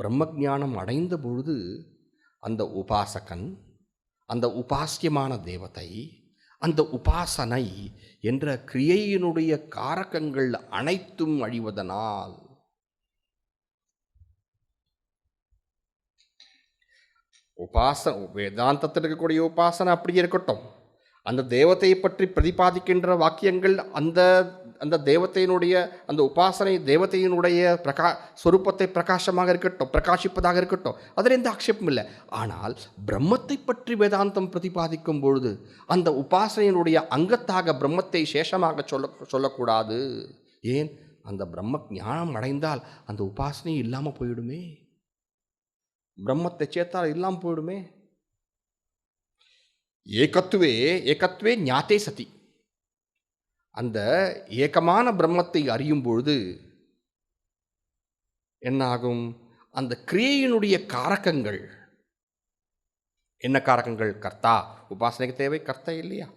பிரம்ம ஞானம் அடைந்த பொழுது அந்த உபாசகன், அந்த உபாசியமான தேவதை, அந்த உபாசனை என்ற கிரியையினுடைய காரகங்கள் அனைத்தும் அழிவதனால் வேதாந்தத்தில் இருக்கக்கூடிய உபாசனை அப்படியே இருக்கட்டும். அந்த தேவதையை பற்றி பிரதிபாதிக்கின்ற வாக்கியங்கள் அந்த தேவதையினுடைய அந்த உபாசனை தேவதையினுடைய சொரூபத்தை பிரகாசிப்பதாக இருக்கட்டும். அதில் எந்த ஆட்சேபமும் இல்லை. ஆனால் பிரம்மத்தை பற்றி வேதாந்தம் பிரதிபாதிக்கும் பொழுது அந்த உபாசனையினுடைய அங்கத்தாக பிரம்மத்தை சேஷமாக சொல்லக்கூடாது. ஏன்? அந்த பிரம்ம ஞானம் அடைந்தால் அந்த உபாசனை இல்லாமல் போயிடுமே, பிரம்மத்தை சேர்த்தால் இல்லாமல் போயிடுமே. ஏகத்துவே ஞாத்தே சதி, அந்த ஏகமான பிரம்மத்தை அறியும் பொழுது என்னாகும்? அந்த கிரியையினுடைய காரகங்கள் என்ன காரகங்கள்? கர்த்தா, உபாசனைக்கு தேவை கர்த்தா இல்லையா?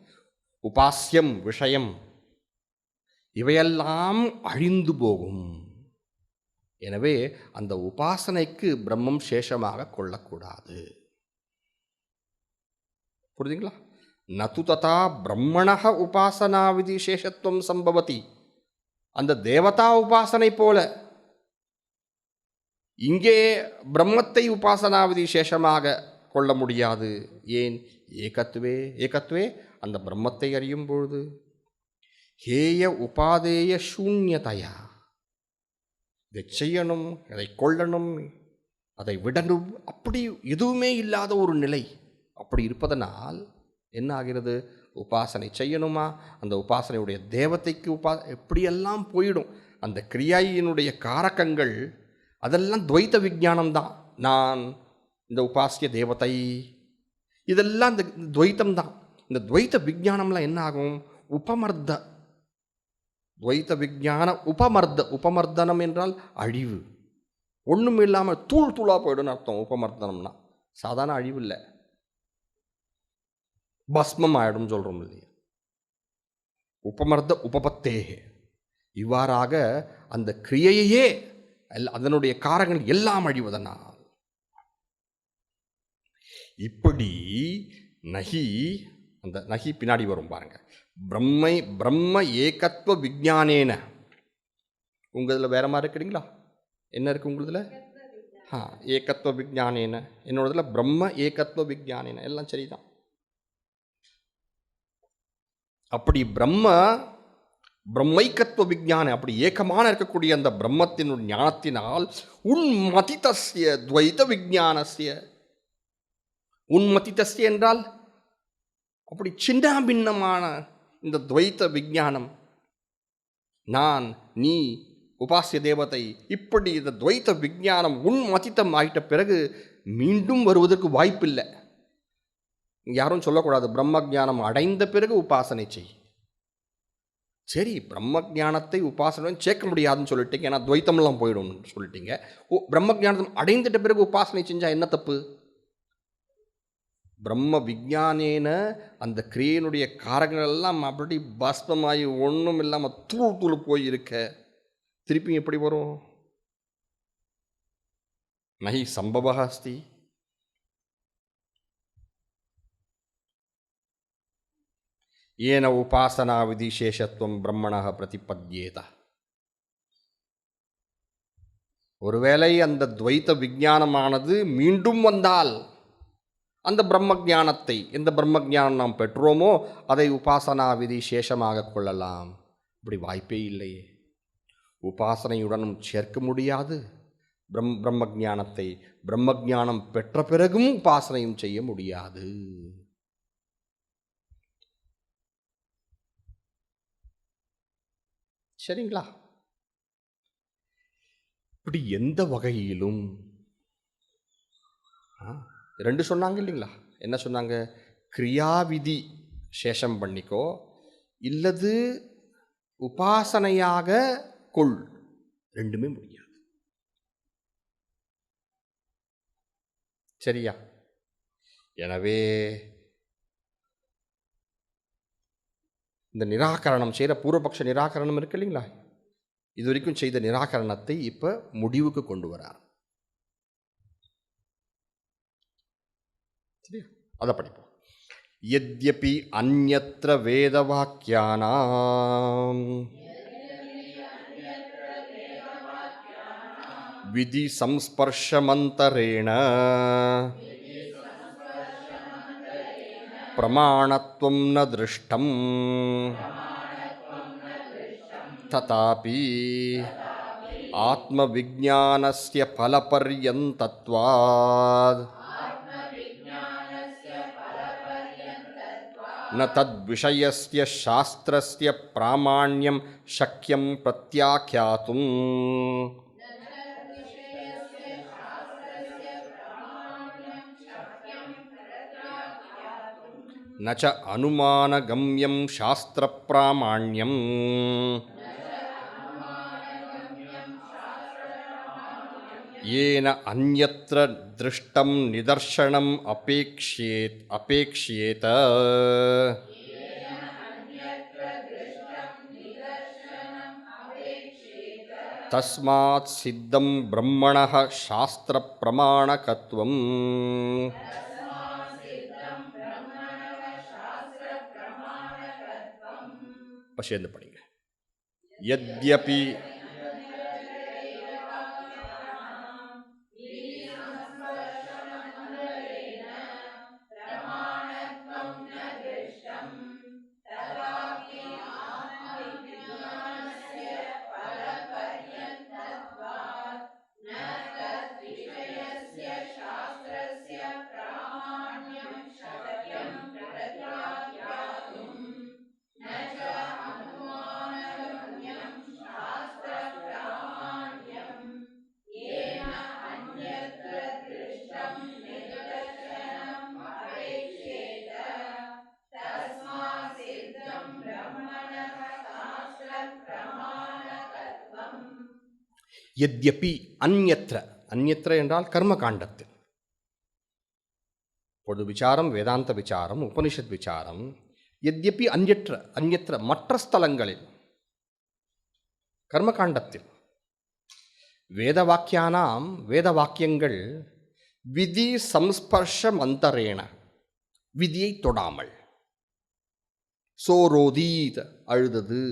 உபாசியம், விஷயம், இவையெல்லாம் அழிந்து போகும். எனவே அந்த உபாசனைக்கு பிரம்மம் சேஷமாக கொள்ளக்கூடாது. புரியுதுங்களா? நது ததா பிரம்மணः உபாசனா விதி சேஷத்துவம் சம்பவதி. அந்த தேவதா உபாசனை போல இங்கே பிரம்மத்தை உபாசனா விதி சேஷமாக கொள்ள முடியாது. ஏன்? ஏகத்துவே அந்த பிரம்மத்தை அறியும் பொழுது ஹேய உபாதேய சூன்யதையா, இதை செய்யணும், இதை கொள்ளணும் அதை விடணும் அப்படி எதுவுமே இல்லாத ஒரு நிலை. அப்படி இருப்பதனால் என்ன ஆகிறது? உபாசனை செய்யணுமா, அந்த உபாசனையுடைய தேவதைக்கு எப்படியெல்லாம் போயிடும். அந்த கிரியாயினுடைய காரகங்கள் அதெல்லாம் துவைத்த விஞ்ஞானம்தான். நான் இந்த உபாசிய தேவதை இதெல்லாம் இந்த துவைத்தம் தான். இந்த துவைத்த விஞ்ஞானம்லாம் என்ன ஆகும்? உபமர்த துவைத்த விஞ்ஞான உபமர்தனம் என்றால் அழிவு. ஒன்றும் இல்லாமல் தூள் தூளாக போய்டுன்னு அர்த்தம். உபமர்தனம்னா சாதாரண அழிவு இல்லை, பஸ்மம் ஆயிடும் சொல்கிறோம் இல்லையா? உபமர்த உபபத்தேகே. இவ்வாறாக அந்த கிரியையே அதனுடைய காரங்கள் எல்லாம் அழிவதனால் இப்படி நகி, அந்த நகி பின்னாடி வரும் பாருங்க. பிரம்ம ஏகத்துவ விஞ்ஞானேன. உங்களதில் வேற மாதிரி இருக்கிறீங்களா? என்ன இருக்கு உங்களதுல? ஏகத்துவ விஞ்ஞானேன. என்னோடதுல பிரம்ம ஏகத்துவ விஞ்ஞானேன. எல்லாம் சரிதான். அப்படி பிரம்மைக்கத்துவ விஞ்ஞானம், அப்படி ஏக்கமான இருக்கக்கூடிய அந்த பிரம்மத்தின் ஞானத்தினால் உன்மதிதஸ்ய துவைத விஞ்ஞானஸ்ய. உன்மதிதஸ்ய என்றால் அப்படி சின்ன பின்னமான இந்த துவைத்த விஞ்ஞானம், நான் நீ உபாசிய தேவதை, இப்படி இந்த துவைத்த விஞ்ஞானம் உன்மதித்தம் ஆகிட்ட பிறகு மீண்டும் வருவதற்கு வாய்ப்பில்லை. யாரும் சொல்லக்கூடாது பிரம்ம ஜானம் அடைந்த பிறகு உபாசனை செய். சரி, பிரம்ம ஜானத்தை உபாசனை சேர்க்க முடியாதுன்னு சொல்லிட்டீங்க, ஏன்னா துவைத்தம்லாம் போயிடும்னு சொல்லிட்டீங்க. பிரம்ம ஜானத்தை அடைந்துட்ட பிறகு உபாசனை செஞ்சால் என்ன தப்பு? பிரம்ம விஞ்ஞானேன அந்த கிரியனுடைய காரங்கள் எல்லாம் அப்படி பஸ்மமாகி ஒன்றும் இல்லாமல் தூள் தூள் போயிருக்க திருப்பி எப்படி வரும்? நஹி சம்பவः அஸ்தி. ஏன உபாசனா விதிசேஷத்துவம் பிரம்மணः பிரதிபத்யேத. ஒருவேளை அந்த துவைத்த விஞ்ஞானமானது மீண்டும் வந்தால் அந்த பிரம்ம ஜானத்தை, எந்த பிரம்ம ஜானம் நாம் பெற்றோமோ அதை உபாசனா விதி சேஷமாக கொள்ளலாம். இப்படி வாய்ப்பே இல்லையே. உபாசனையுடனும் சேர்க்க முடியாது பிரம்ம ஜானத்தை. பிரம்ம ஜானம் பெற்ற பிறகும் உபாசனையும் செய்ய முடியாது. சரிங்களா? இப்படி எந்த வகையிலும் ரெண்டு சொன்னாங்க இல்லைங்களா? என்ன சொன்னாங்க? கிரியாவிதி சேஷம் பண்ணிக்கோ, இல்லது உபாசனையாக கொள். ரெண்டுமே முடியாது. சரியா? எனவே இந்த நிராகரணம் செய்கிற பூர்வபக்ஷ நிராகரணம் இருக்கு இல்லைங்களா? இது வரைக்கும் செய்த நிராகரணத்தை இப்போ முடிவுக்கு கொண்டு வரார். சரியா? அதை படிப்போம். யத்யபி அந்யத்ர வேதவாக்யானாம் விதி சம்ஸ்பர்ஷமந்தரேண பிரமாணத்வம் ந திருஷ்டம் ததாபி ஆத்மவிஜ்ஞானஸ்ய பலபர்யந்தத்வாத் ந தத் விஷயஸ்ய சாஸ்திரஸ்ய பிராமாண்யம் சக்யம் பிரத்யாக்யாதும் ந ச அனுமானகம்யம் சாஸ்திர பிராமாண்யம் ஏன அந்யத்ர திருஷ்டம் நிதர்சனம் அபேக்ஷ்யேத. தஸ்மாத் சித்தம் பிரம்மணः சாஸ்திர பிரமாணகத்வம். சேர்ந்து படிங்க. யத்யபி யத்யபி அந்யத்ர, அந்யத்ர என்றால் கர்ம காண்டத்தில். பொது விசாரம், வேதாந்த விசாரம், உபனிஷத் விசாரம். யத்யபி அந்யத்ர, அந்யத்ர மற்ற ஸ்தலங்களில் கர்மகாண்டத்தில் வேத வாக்கியானாம், வேத வாக்கியங்கள் விதி சம்ஸ்பர்ஷ மந்தரேன, விதியை தொடாமல். சோரோதீத் அழுதது,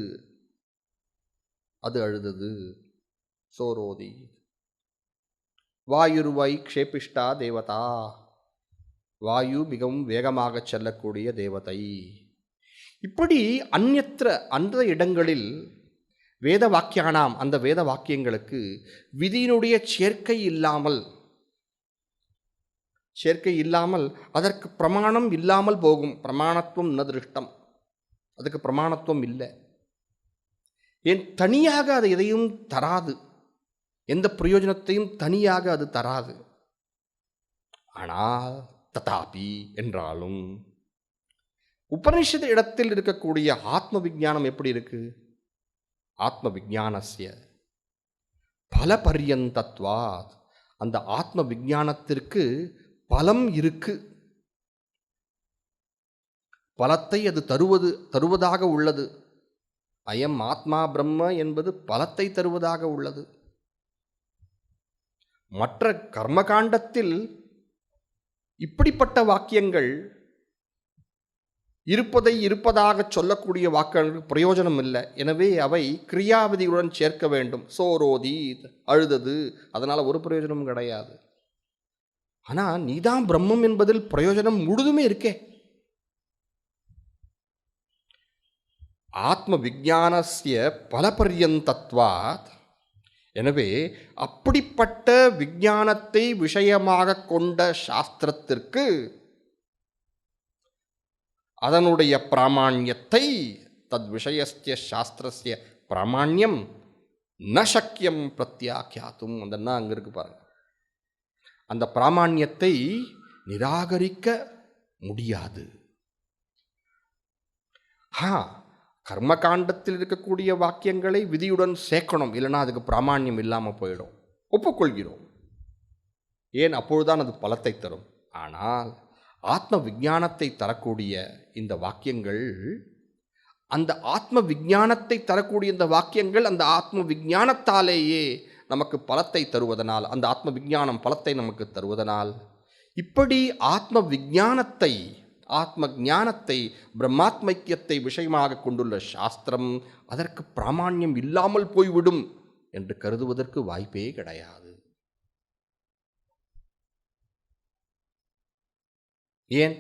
அது அழுதது, சோரோதி. வாயுருவை க்ஷேபிஷ்டா தேவதா, வாயு மிகவும் வேகமாக செல்லக்கூடிய தேவதை. இப்படி அந்யத்ர, அந்த இடங்களில் வேத வாக்கியானாம், அந்த வேத வாக்கியங்களுக்கு விதியினுடைய சேர்க்கை இல்லாமல் அதற்கு பிரமாணம் இல்லாமல் போகும். பிரமாணத்துவம் ந திருஷ்டம், அதுக்கு பிரமாணத்துவம் இல்லை. ஏன் தனியாக அது எதையும் தராது, எந்த பிரயோஜனத்தையும் தனியாக அது தராது. ஆனால் ததாபி என்றாலும் உபனிஷத் இடத்தில் இருக்கக்கூடிய ஆத்ம விஞ்ஞானம் எப்படி இருக்கு? ஆத்ம விஞ்ஞானஸ்ய பலபர்யந்தத்வாத், அந்த ஆத்ம விஞ்ஞானத்திற்கு பலம் இருக்கு. பலத்தை அது தருவதாக உள்ளது. அயம் ஆத்மா பிரம்ம என்பது பலத்தை தருவதாக உள்ளது. மற்ற கர்மகாண்டத்தில் இப்படிப்பட்ட வாக்கியங்கள் இருப்பதாக சொல்லக்கூடிய வாக்கியங்களுக்கு பிரயோஜனம் இல்லை. எனவே அவை கிரியாவிதியுடன் சேர்க்க வேண்டும். சோரோதி அழுதது, அதனால் ஒரு பிரயோஜனமும் கிடையாது. ஆனால் நீதான் பிரம்மம் என்பதில் பிரயோஜனம் முழுதுமே இருக்கே. ஆத்ம விஞ்ஞானஸ்ய பலபர்யந்தத்வாத், எனவே அப்படிப்பட்ட விஞ்ஞானத்தை விஷயமாக கொண்ட சாஸ்திரத்திற்கு அதனுடைய பிராமாண்யத்தை, தத் விஷயஸ்ய சாஸ்திரஸ்ய பிராமாண்யம் ந சக்கியம் பிரத்யாக்கியாத்தும், அதெல்லாம் அங்கே இருக்கு பாருங்க. அந்த பிராமாண்யத்தை நிராகரிக்க முடியாது. கர்மகாண்டத்தில் இருக்கக்கூடிய வாக்கியங்களை விதியுடன் சேர்க்கணும், இல்லைன்னா அதுக்கு பிராமாண்யம் இல்லாமல் போயிடும். ஒப்புக்கொள்கிறோம். ஏன்? அப்பொழுதுதான் அது பலத்தை தரும். ஆனால் ஆத்ம விஞ்ஞானத்தை தரக்கூடிய இந்த வாக்கியங்கள், அந்த ஆத்ம விஞ்ஞானத்தை தரக்கூடிய இந்த வாக்கியங்கள் அந்த ஆத்ம விஞ்ஞானத்தாலேயே நமக்கு பலத்தை தருவதனால், அந்த ஆத்ம விஞ்ஞானம் பலத்தை நமக்கு தருவதனால், இப்படி ஆத்ம விஞ்ஞானத்தை, ஆத்ம ஞானத்தை, பிரம்மாத்மைக்கியத்தை விஷயமாக கொண்டுள்ள சாஸ்திரம் அதற்கு பிராமாண்யம் இல்லாமல் போய்விடும் என்று கருதுவதற்கு வாய்ப்பே கிடையாது. ஏன்?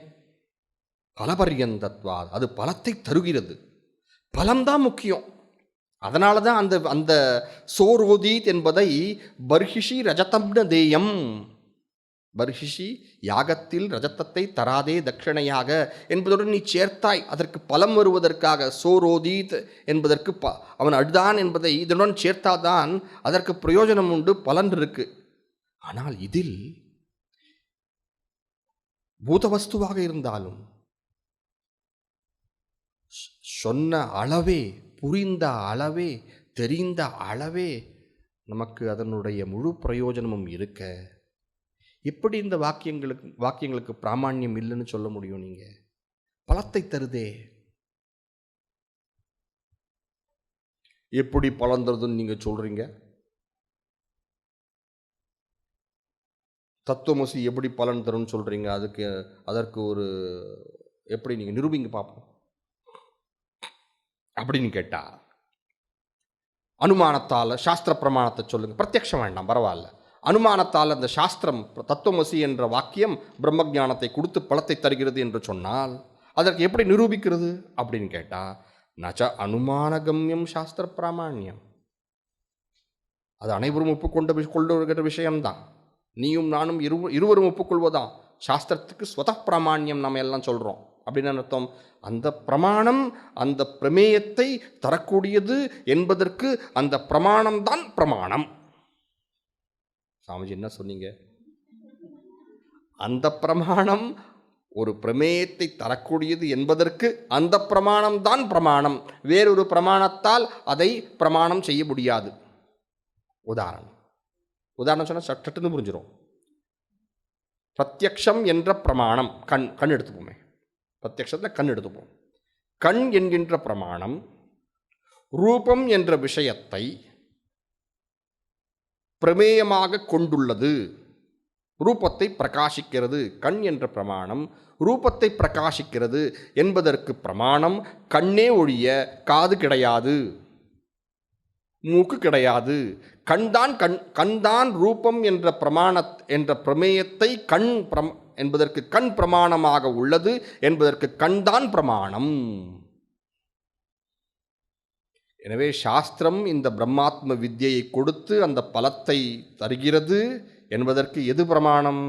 பலபர்யந்தத்வா, அது பலத்தை தருகிறது. பலம்தான் முக்கியம். அதனால தான் அந்த சோரோதீத் என்பதை பர்ஹிஷி ரஜதம்ன தேயம், பர்ஹிஷி யாகத்தில் ரஜத்தத்தை தராதே தட்சிணையாக என்பதுடன் நீ சேர்த்தாய், அதற்கு பலம் வருவதற்காக. சோரோதீத் என்பதற்கு அவன் அழுதான் என்பதை இதனுடன் சேர்த்தாதான் அதற்கு பிரயோஜனம் உண்டு, பலன் இருக்கு. ஆனால் இதில் பூதவஸ்துவாக இருந்தாலும் சொன்ன அளவே, புரிந்த அளவே, தெரிந்த அளவே நமக்கு அதனுடைய முழு பிரயோஜனமும் இருக்க, எப்படி இந்த வாக்கியங்களுக்கு பிராமாண்யம் இல்லைன்னு சொல்ல முடியும்? நீங்க பலத்தை தருதே, எப்படி பலன் தருதுன்னு நீங்க சொல்றீங்க? தத்துவமசி எப்படி பலன் தரும்னு சொல்றீங்க? அதற்கு ஒரு எப்படி நீங்க நிரூபிங்க பார்ப்போம் அப்படின்னு கேட்டா, அனுமானத்தால் சாஸ்திர பிரமாணத்தை சொல்லுங்க. பிரத்யக்ஷம் வேண்டாம், பரவாயில்ல. அனுமானத்தால் அந்த சாஸ்திரம் தத்துவமசி என்ற வாக்கியம் பிரம்ம ஞானத்தை கொடுத்து பலத்தை தருகிறது என்று சொன்னால் அதற்கு எப்படி நிரூபிக்கிறது அப்படின்னு கேட்டா, நச்ச அனுமானகம்யம் சாஸ்திர பிராமாண்யம். அது அனைவரும் ஒப்புக்கொண்ட விஷயம்தான். நீயும் நானும் இருவரும் ஒப்புக்கொள்வதான் சாஸ்திரத்துக்கு ஸ்வத பிராமாண்யம் நம்ம எல்லாம் சொல்கிறோம். அப்படின்னு அர்த்தம், அந்த பிரமாணம் அந்த பிரமேயத்தை தரக்கூடியது என்பதற்கு அந்த பிரமாணம்தான் பிரமாணம். சாமிஜி என்ன சொன்னீங்க? அந்த பிரமாணம் ஒரு பிரமேயத்தை தரக்கூடியது என்பதற்கு அந்த பிரமாணம்தான் பிரமாணம். வேறொரு பிரமாணத்தால் அதை பிரமாணம் செய்ய முடியாது. உதாரணம் சொன்னால் சட்டுன்னு புரிஞ்சிடும். பிரத்யக்ஷம் என்ற பிரமாணம் கண் எடுத்துப்போமே, பிரத்யக்ஷத்தில் கண் எடுத்துப்போம். கண் என்கின்ற பிரமாணம் ரூபம் என்ற விஷயத்தை பிரமேயமாக கொண்டுள்ளது, ரூபத்தை பிரகாசிக்கிறது. கண் என்ற பிரமாணம் ரூபத்தை பிரகாசிக்கிறது என்பதற்கு பிரமாணம் கண்ணே ஒழிய காது கிடையாது, மூக்கு கிடையாது. கண்தான் ரூபம் என்ற என்ற பிரமேயத்தை என்பதற்கு கண் பிரமாணமாக உள்ளது என்பதற்கு கண்தான் பிரமாணம். எனவே சாஸ்திரம் இந்த பிரம்மாத்ம வித்யை கொடுத்து அந்த பலத்தை தருகிறது என்பதற்கு எது பிரமாணம்?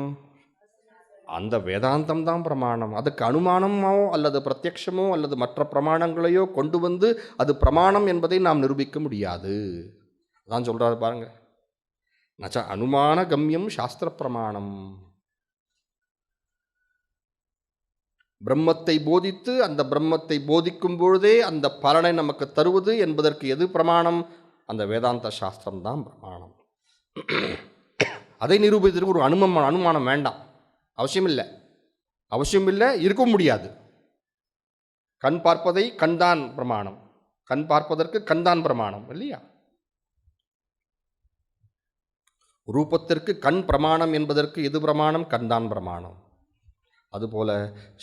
அந்த வேதாந்தம் தான் பிரமாணம். அதுக்கு அனுமானமோ அல்லது பிரத்யக்ஷமோ அல்லது மற்ற பிரமாணங்களையோ கொண்டு வந்து அது பிரமாணம் என்பதை நாம் நிரூபிக்க முடியாது. அதான் சொல்றாரு பாருங்க, நச்ச அனுமான கம்யம் சாஸ்திர பிரமாணம். பிரம்மத்தை போதித்து அந்த பிரம்மத்தை போதிக்கும் பொழுதே அந்த பலனை நமக்கு தருவது என்பதற்கு எது பிரமாணம்? அந்த வேதாந்த சாஸ்திரம் தான் பிரமாணம். அதை நிரூபித்ததற்கு ஒரு அனுமானம் வேண்டாம், அவசியம் இல்லை, இருக்க முடியாது. கண் பார்ப்பதை கண்தான் பிரமாணம், கண் பார்ப்பதற்கு கண்தான் பிரமாணம் இல்லையா? ரூபத்திற்கு கண் பிரமாணம் என்பதற்கு எது பிரமாணம்? கண்தான் பிரமாணம். அதுபோல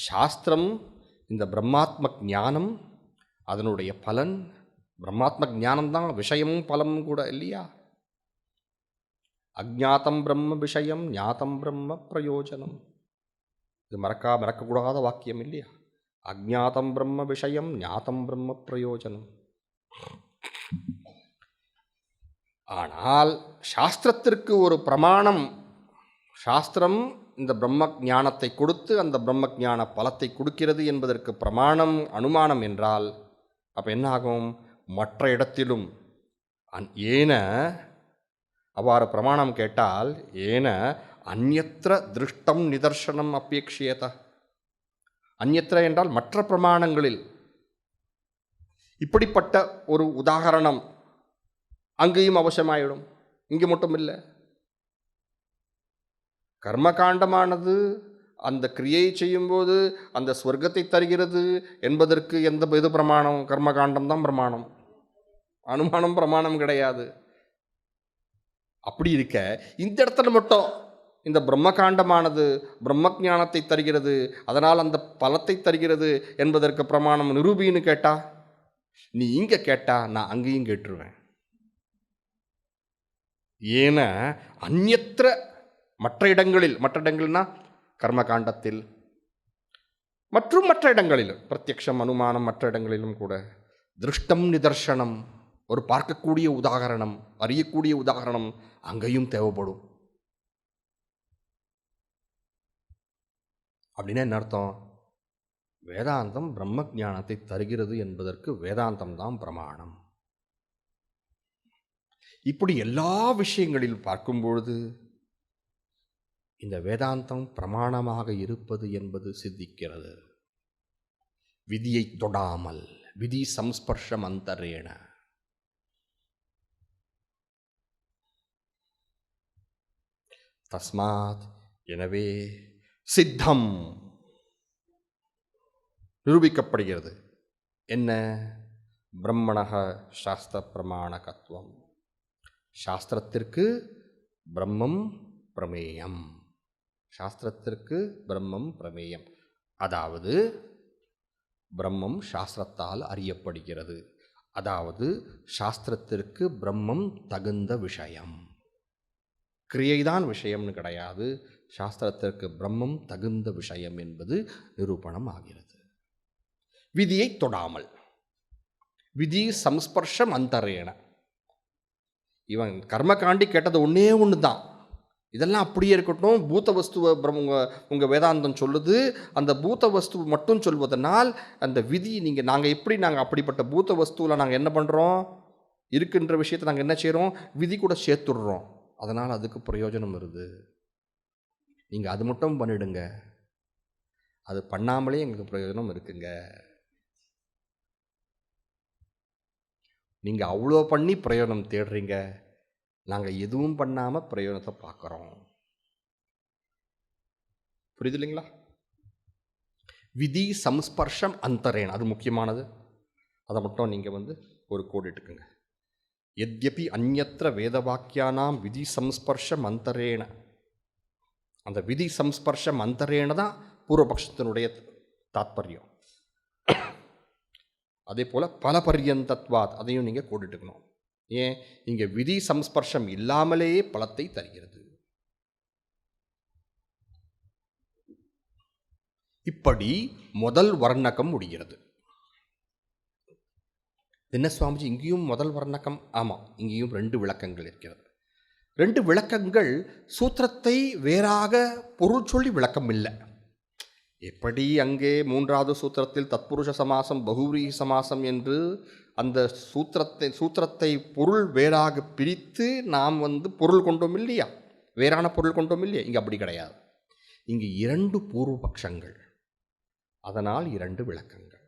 சாஸ்திரம் இந்த பிரம்மாத்ம ஞானம், அதனுடைய பலன் பிரம்மாத்ம ஞானம்தான் விஷயமும் பலமும் கூட இல்லையா? அஜ்ஞாதம் பிரம்ம விஷயம் ஞாதம் பிரம்ம பிரயோஜனம். இது மறக்கக்கூடாத வாக்கியம் இல்லையா? அஜ்ஞாதம் பிரம்ம விஷயம் ஞாதம் பிரம்ம பிரயோஜனம். ஆனால் சாஸ்திரத்திற்கு ஒரு பிரமாணம், சாஸ்திரம் இந்த பிரம்ம ஞானத்தை கொடுத்து அந்த பிரம்ம ஞான பலத்தை கொடுக்கிறது என்பதற்கு பிரமாணம் அனுமானம் என்றால் அப்போ என்ன ஆகும்? மற்ற இடத்திலும் ஏன அவ்வாறு பிரமாணம் கேட்டால் ஏன அந்யத்ர திருஷ்டம் நிதர்சனம் அபேக்ஷியத. அந்யத்ர என்றால் மற்ற பிரமாணங்களில் இப்படிப்பட்ட ஒரு உதாகரணம் அங்கேயும் அவசியமாயிடும். இங்கே மட்டும் இல்லை, கர்மகாண்டமானது அந்த கிரியை செய்யும்போது அந்த ஸ்வர்க்கத்தை தருகிறது என்பதற்கு எது பிரமாணம்? கர்மகாண்டம் தான் பிரமாணம், அனுமானம் பிரமாணம் கிடையாது. அப்படி இருக்க இந்த இடத்துல மட்டும் இந்த பிரம்மகாண்டமானது பிரம்ம ஞானத்தை தருகிறது, அதனால் அந்த பலத்தை தருகிறது என்பதற்கு பிரமாணம் நிரூபின்னு கேட்டா, நீ இங்கே கேட்டா நான் அங்கேயும் கேட்டுருவேன். ஏன அந்யத்ர மற்ற இடங்கள்னா கர்மகாண்டத்தில் மற்றும் மற்ற இடங்களில் பிரத்யக்ஷம் அனுமானம் மற்ற இடங்களிலும் கூட திருஷ்டம் நிதர்சனம், ஒரு பார்க்கக்கூடிய உதாகரணம், அறியக்கூடிய உதாகரணம் அங்கேயும் தேவைப்படும். அப்படின்னா என்ன அர்த்தம்? வேதாந்தம் பிரம்ம ஞானத்தை தருகிறது என்பதற்கு வேதாந்தம் தான் பிரமாணம். இப்படி எல்லா விஷயங்களில் பார்க்கும்பொழுது இந்த வேதாந்தம் பிரமாணமாக இருப்பது என்பது சித்திக்கிறது. விதியை தொடாமல், விதி சம்ஸ்பர்ஷம் அந்தரேன. தஸ்மாத் எனவே சித்தம் நிரூபிக்கப்படுகிறது. என்ன? பிரம்மணஹ சாஸ்திர பிரமாணகத்துவம். சாஸ்திரத்திற்கு பிரம்மம் பிரமேயம், சாஸ்திரத்திற்கு பிரம்மம் பிரமேயம். அதாவது பிரம்மம் சாஸ்திரத்தால் அறியப்படுகிறது, அதாவது சாஸ்திரத்திற்கு பிரம்மம் தகுந்த விஷயம். கிரியைதான் விஷயம்னு கிடையாது, சாஸ்திரத்திற்கு பிரம்மம் தகுந்த விஷயம் என்பது நிரூபணம் ஆகிறது. விதியை தொடாமல், விதி சம்ஸ்பர்ஷம் அந்தரேன. இவன் கர்மகாண்டி கேட்டது ஒன்று தான். இதெல்லாம் அப்படியே இருக்கட்டும், பூத்த வஸ்துவை உங்கள் வேதாந்தம் சொல்லுது, அந்த பூத்த வஸ்து மட்டும் சொல்வதனால் அந்த விதி நாங்கள் அப்படிப்பட்ட பூத்த வஸ்துவில் நாங்கள் என்ன பண்ணுறோம்? இருக்கின்ற விஷயத்தை நாங்கள் என்ன செய்கிறோம்? விதி கூட சேர்த்துடுறோம். அதனால் அதுக்கு பிரயோஜனம் வருது. நீங்கள் அது மட்டும் பண்ணிடுங்க, அது பண்ணாமலே எங்களுக்கு பிரயோஜனம் இருக்குங்க. நீங்கள் அவ்வளோ பண்ணி பிரயோஜனம் தேடுறீங்க, நாங்கள் எதுவும் பண்ணாமல் பிரயோஜனத்தை பார்க்குறோம். புரியுது இல்லைங்களா? விதி சம்ஸ்பர்ஷம் அந்தரேன, அது முக்கியமானது. அதை மட்டும் நீங்கள் ஒரு கோடு இட்டுக்குங்க. எத்யபி அந்யத்ர வேதவாக்கியானாம் விதி சம்ஸ்பர்ஷம் அந்தரேன, அந்த விதி சம்ஸ்பர்ஷம் அந்தரேன தான் பூர்வபக்ஷத்தினுடைய தாத்பரியம். அதே போல் பல பர்யந்தத்வாத், அதையும் நீங்கள் கோடிட்டுக்கணும். ஏன்? இங்கே விதி சம்ஸ்பர்ஷம் இல்லாமலேயே பலத்தை தருகிறது. இப்படி முதல் வர்ணகம் முடிகிறது. என்ன சுவாமிஜி, இங்கேயும் முதல் வர்ணகம்? ஆமாம், இங்கேயும் 2 விளக்கங்கள் இருக்கிறது. 2 விளக்கங்கள் சூத்திரத்தை வேறாக பொருள் சொல்லி விளக்கம் இல்லை. எப்படி அங்கே 3வது சூத்திரத்தில் தத்புருஷ சமாசம் பகுவிரீஹி சமாசம் என்று அந்த சூத்திரத்தை பொருள் வேறாக பிரித்து நாம் பொருள் கொண்டோம் இல்லையா, வேறான பொருள் கொண்டோம் இல்லையா, இங்கே அப்படி கிடையாது. இங்கு 2 பூர்வபக்ஷங்கள், அதனால் 2 விளக்கங்கள்.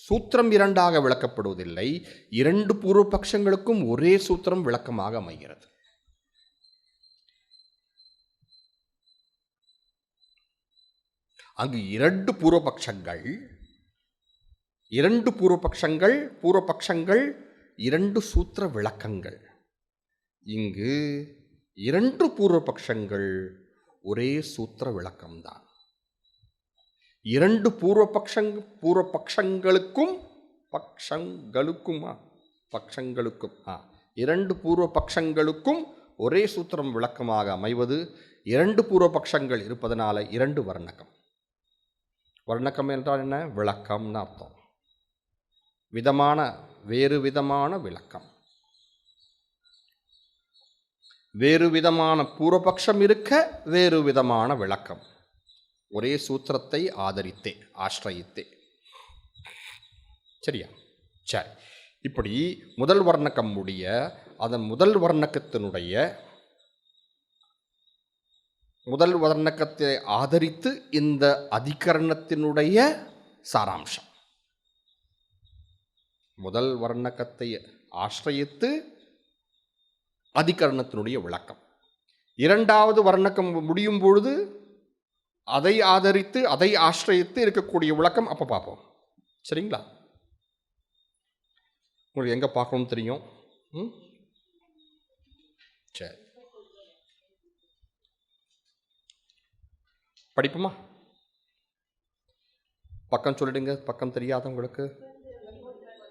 சூத்திரம் 2ஆக விளக்கப்படுவதில்லை, 2 பூர்வபக்ஷங்களுக்கும் ஒரே சூத்திரம் விளக்கமாக அமைகிறது. அங்கு 2 பூர்வபக்ஷங்கள் 2 சூத்திர விளக்கங்கள். இங்கு 2 பூர்வபக்ஷங்கள் ஒரே சூத்திர விளக்கம்தான். 2 பூர்வபக்ஷங்களுக்கும் 2 பூர்வபக்ஷங்களுக்கும் ஒரே சூத்திரம் விளக்கமாக அமைவது 2 பூர்வபக்ஷங்கள் இருப்பதனால 2 வர்ணகம். வர்ணகம் என்றால் என்ன? விளக்கம்னு அர்த்தம். வேறு விதமான விளக்கம். வேறு விதமான பூர்வபக்ஷம் இருக்க வேறு விதமான விளக்கம், ஒரே சூத்திரத்தை ஆசிரயித்தே. சரியா? சரி. இப்படி முதல் வர்ணகம் முடிய அதன் முதல் வர்ணகத்தை ஆதரித்து இந்த அதிகரணத்தினுடைய சாராம்சம். முதல் வர்ணகத்தை ஆசிரயித்து அதிகரணத்தினுடைய விளக்கம். 2வது வர்ணகம் முடியும் பொழுது அதை ஆதரித்து அதை ஆசிரயித்து இருக்கக்கூடிய விளக்கம் அப்போ பார்ப்போம். சரிங்களா? உங்களுக்கு எங்கே பார்க்கணும்னு தெரியும். சரி, படிப்புமா? பக்கம் சொல்லிடுங்க, பக்கம் தெரியாதவங்களுக்கு.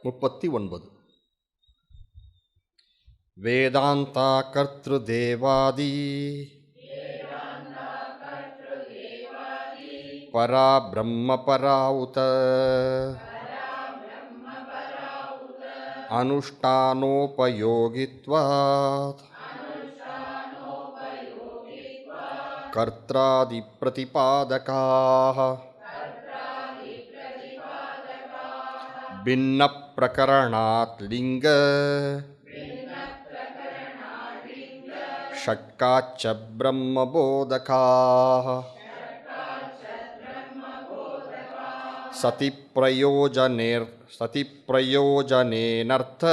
39. வேதாந்தா கர்த்ரு தேவாதி பரா பிரம்ம பராவுத அனுஷ்டானோபயோகித்வாத் கர்த்ராதி பிரதிபாதகாः பின்ன பிரகரணாத் லிங்க ஷட்காச்ச பிரம்மபோதகாः சதி பிரயோஜனேனர்த்த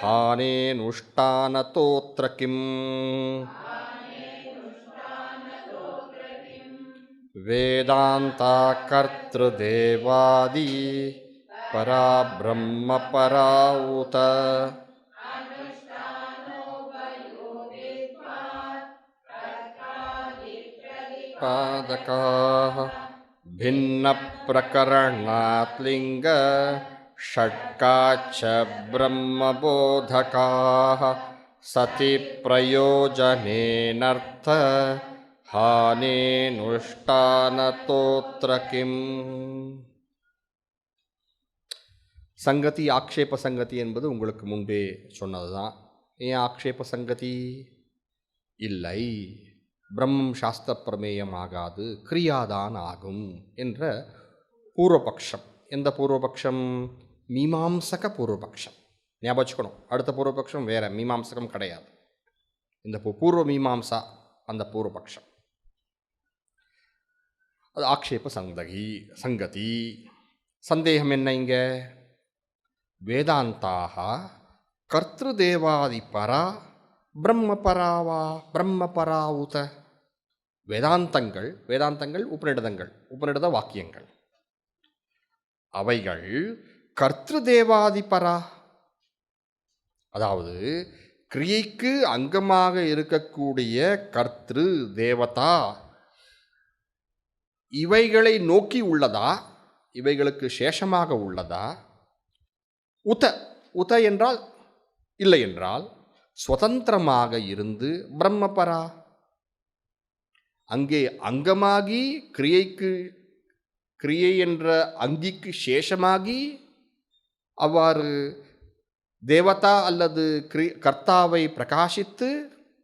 ஹானேனுஷ்டானதோத்ர கிம் வேதாந்தா கர்த்ருதேவாதி பராபிரம்ம பராவுத பாதகாः பின்ன பிரகரணாத் லிங்க ஷட்காச்ச பிரம்மபோதகாः சதி பிரயோஜனேனர்த்த ஹானேனுஷ்டானதோத்ர கிம். சங்கதி ஆக்ஷேப சங்கதி என்பது உங்களுக்கு முன்பே சொன்னதுதான். ஏன் ஆக்ஷேப சங்கதி? இல்லை, பிரம்மம் சாஸ்திர பிரமேயம் ஆகாது, கிரியாதான் ஆகும் என்ற பூர்வபக்ஷம். எந்த பூர்வபக்ஷம்? மீமாம்சக பூர்வபக்ஷம். ஞாபகம் வச்சுக்கணும், அடுத்த பூர்வபக்ஷம் வேற, மீமாம்சகம் கிடையாது. இந்த பூர்வ மீமாம்சா அந்த பூர்வபக்ஷம், அது ஆக்ஷேப சங்கதி. சந்தேகம் என்ன? இங்கே வேதாந்தாக கர்த்திருதேவாதிபரா பிரம்மபராவா பிரம்மபரா உத. வேதாந்தங்கள் உபநிடத வாக்கியங்கள், அவைகள் கர்த்திருதேவாதிபரா, அதாவது கிரியைக்கு அங்கமாக இருக்கக்கூடிய கர்த்திரு தேவதா இவைகளை நோக்கி உள்ளதா, இவைகளுக்கு சேஷமாக உள்ளதா, உத என்றால் இல்லை என்றால் சுதந்திரமாக இருந்து பிரம்மபரா, அங்கே அங்கமாகி கிரியை என்ற அங்கிக்கு சேஷமாகி அவ்வாறு தேவதா அல்லது கர்த்தாவை பிரகாசித்து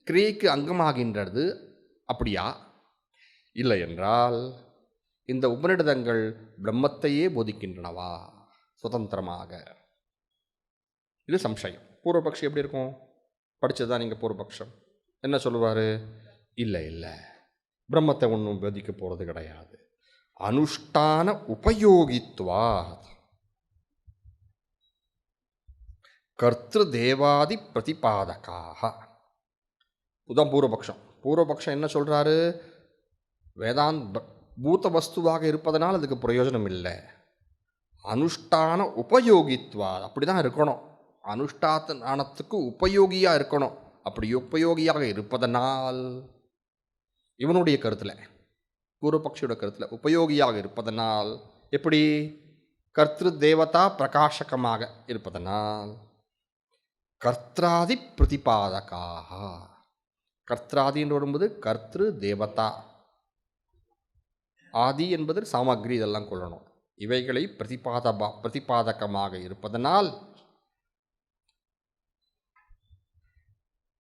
கிரியைக்கு அங்கமாகின்றது. அப்படியா? இல்லை என்றால் இந்த உபநிடதங்கள் பிரம்மத்தையே போதிக்கின்றனவா சுதந்திரமாக? இது சம்சயம். பூர்வபக்ஷி எப்படி இருக்கும்? படித்ததுதான் நீங்கள் பூர்வபக்ஷம். என்ன சொல்லுவார்? இல்லை, பிரம்மத்தை ஒன்றும் போதிக்க போகிறது கிடையாது. அனுஷ்டான உபயோகித்வா கர்த்திரு தேவாதி பிரதிபாதகாக. உதான் பூர்வபக்ஷம் என்ன சொல்கிறாரு? பூத வஸ்துவாக இருப்பதனால் அதுக்கு பிரயோஜனம் இல்லை. அனுஷ்டான உபயோகித்வா, அப்படி தான் இருக்கணும். அனுஷ்டானத்துக்கு உபயோகியாக இருக்கணும். அப்படி உபயோகியாக இருப்பதனால், இவனுடைய கருத்தில், பூர்வபக்ஷியோட கருத்தில் உபயோகியாக இருப்பதனால், எப்படி? கர்த்திரு தேவதா பிரகாசகமாக இருப்பதனால் கர்த்தாதி பிரதிபாதகாக. கர்த்தாதி என்று வரும்போது கர்த்திரு தேவதா, ஆதி என்பது சாமகிரி, இதெல்லாம் கொள்ளணும். இவைகளை பிரதிபாதகமாக இருப்பதனால்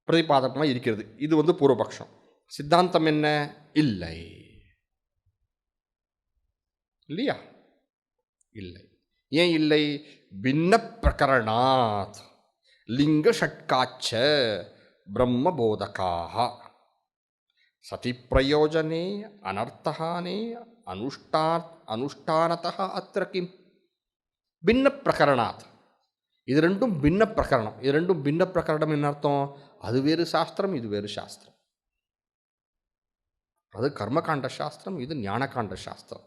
பிரதிபாதகமாக இருக்கிறது. இது பூர்வபக்ஷம். சித்தாந்தம் என்ன? இல்லை. இல்லையா? இல்லை. ஏன் இல்லை? பின்ன பிரகரணாத் லிங்க ஷட்காச்ச பிரம்மபோதகாக சதி பிரயோஜனே அனர்த்தஹானே அனுஷ்டானதः அத்திர கிம்? பின்ன பிரகரணாத். இது ரெண்டும் பின்ன பிரகரணம். இது ரெண்டும் பின்ன பிரகரணம் என்ன அர்த்தம்? அது வேறு சாஸ்திரம், இது வேறு சாஸ்திரம். அது கர்மகாண்ட சாஸ்திரம், இது ஞானகாண்ட சாஸ்திரம்.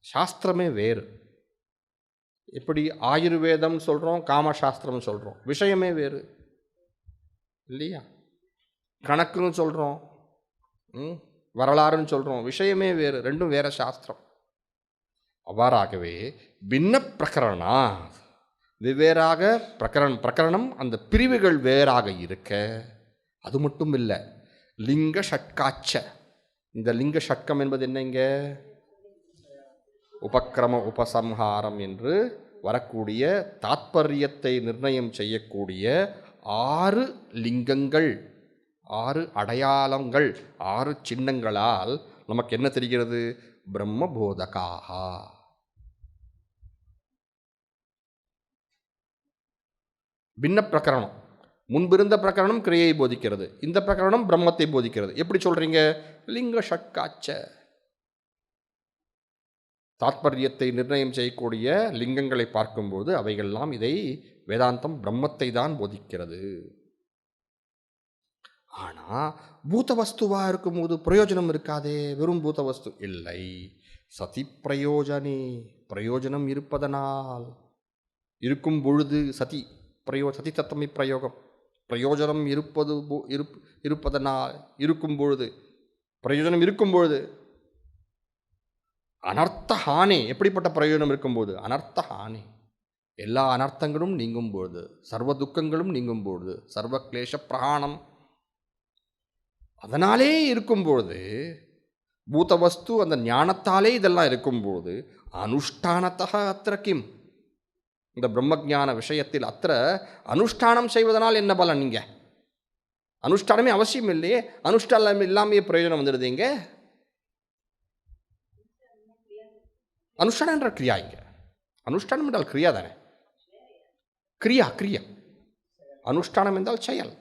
சாஸ்திரமே வேறு. எப்படி ஆயுர்வேதம் சொல்கிறோம், காமசாஸ்திரம் சொல்கிறோம், விஷயமே வேறு இல்லையா? கணக்குன்னு சொல்கிறோம், வரலாறுன்னு சொல்கிறோம், விஷயமே வேறு. ரெண்டும் வேற சாஸ்திரம். அவ்வாறாகவே பின்ன பிரகரணா, வெவ்வேறாக பிரகரணம், அந்த பிரிவுகள் வேறாக இருக்க, அது மட்டும் இல்லை, லிங்க ஷட்காச்ச. இந்த லிங்க ஷட்கம் என்பது என்ன? இங்கே உபக்கிரம உபசம்ஹாரம் என்று வரக்கூடிய தாத்பரியத்தை நிர்ணயம் செய்யக்கூடிய 6 லிங்கங்கள், 6 அடையாளங்கள், 6 சின்னங்களால் நமக்கு என்ன தெரிகிறது? பிரம்மபோதகாக. பின்ன பிரகரணம். முன்பிருந்த பிரகரணம் கிரியை போதிக்கிறது, இந்த பிரகரணம் பிரம்மத்தை போதிக்கிறது. எப்படி சொல்றீங்க? லிங்க ஷட்காச்ச. தாத்பரியத்தை நிர்ணயம் செய்யக்கூடிய லிங்கங்களை பார்க்கும்போது அவைகள்லாம் இதை வேதாந்தம் பிரம்மத்தை தான் போதிக்கிறது. ஆனால் பூத வஸ்துவாக இருக்கும்போது பிரயோஜனம் இருக்காதே, வெறும் பூத வஸ்து இல்லை. சதி பிரயோஜனே, பிரயோஜனம் இருப்பதனால், இருக்கும் பொழுது சதி தத்தமை பிரயோகம், பிரயோஜனம் இருப்பதனால், இருக்கும் பொழுது, பிரயோஜனம் இருக்கும் பொழுது. அனர்த்த ஹானி, எப்படிப்பட்ட பிரயோஜனம் இருக்கும்போது? அனர்த்த ஹானி, எல்லா அனர்த்தங்களும் நீங்கும்போது, சர்வ துக்கங்களும் நீங்கும்போது, சர்வ கிளேச பிரகாணம் அதனாலே இருக்கும்பொழுது, பூதவஸ்து அந்த ஞானத்தாலே இதெல்லாம் இருக்கும்போது, அனுஷ்டானத்தக அத்திர கிம்? இந்த பிரம்மஜான விஷயத்தில் அத்திர அனுஷ்டானம் செய்வதனால் என்ன பலன்? நீங்க அனுஷ்டானமே அவசியம் இல்லையே, அனுஷ்டானம் இல்லாமையே பிரயோஜனம் வந்துடுதுங்க. அனுஷ்டானம் என்ற கிரியா, இங்க அனுஷ்டானம் என்றால் கிரியா தானே? கிரியா அனுஷ்டானம் என்றால் செயல்.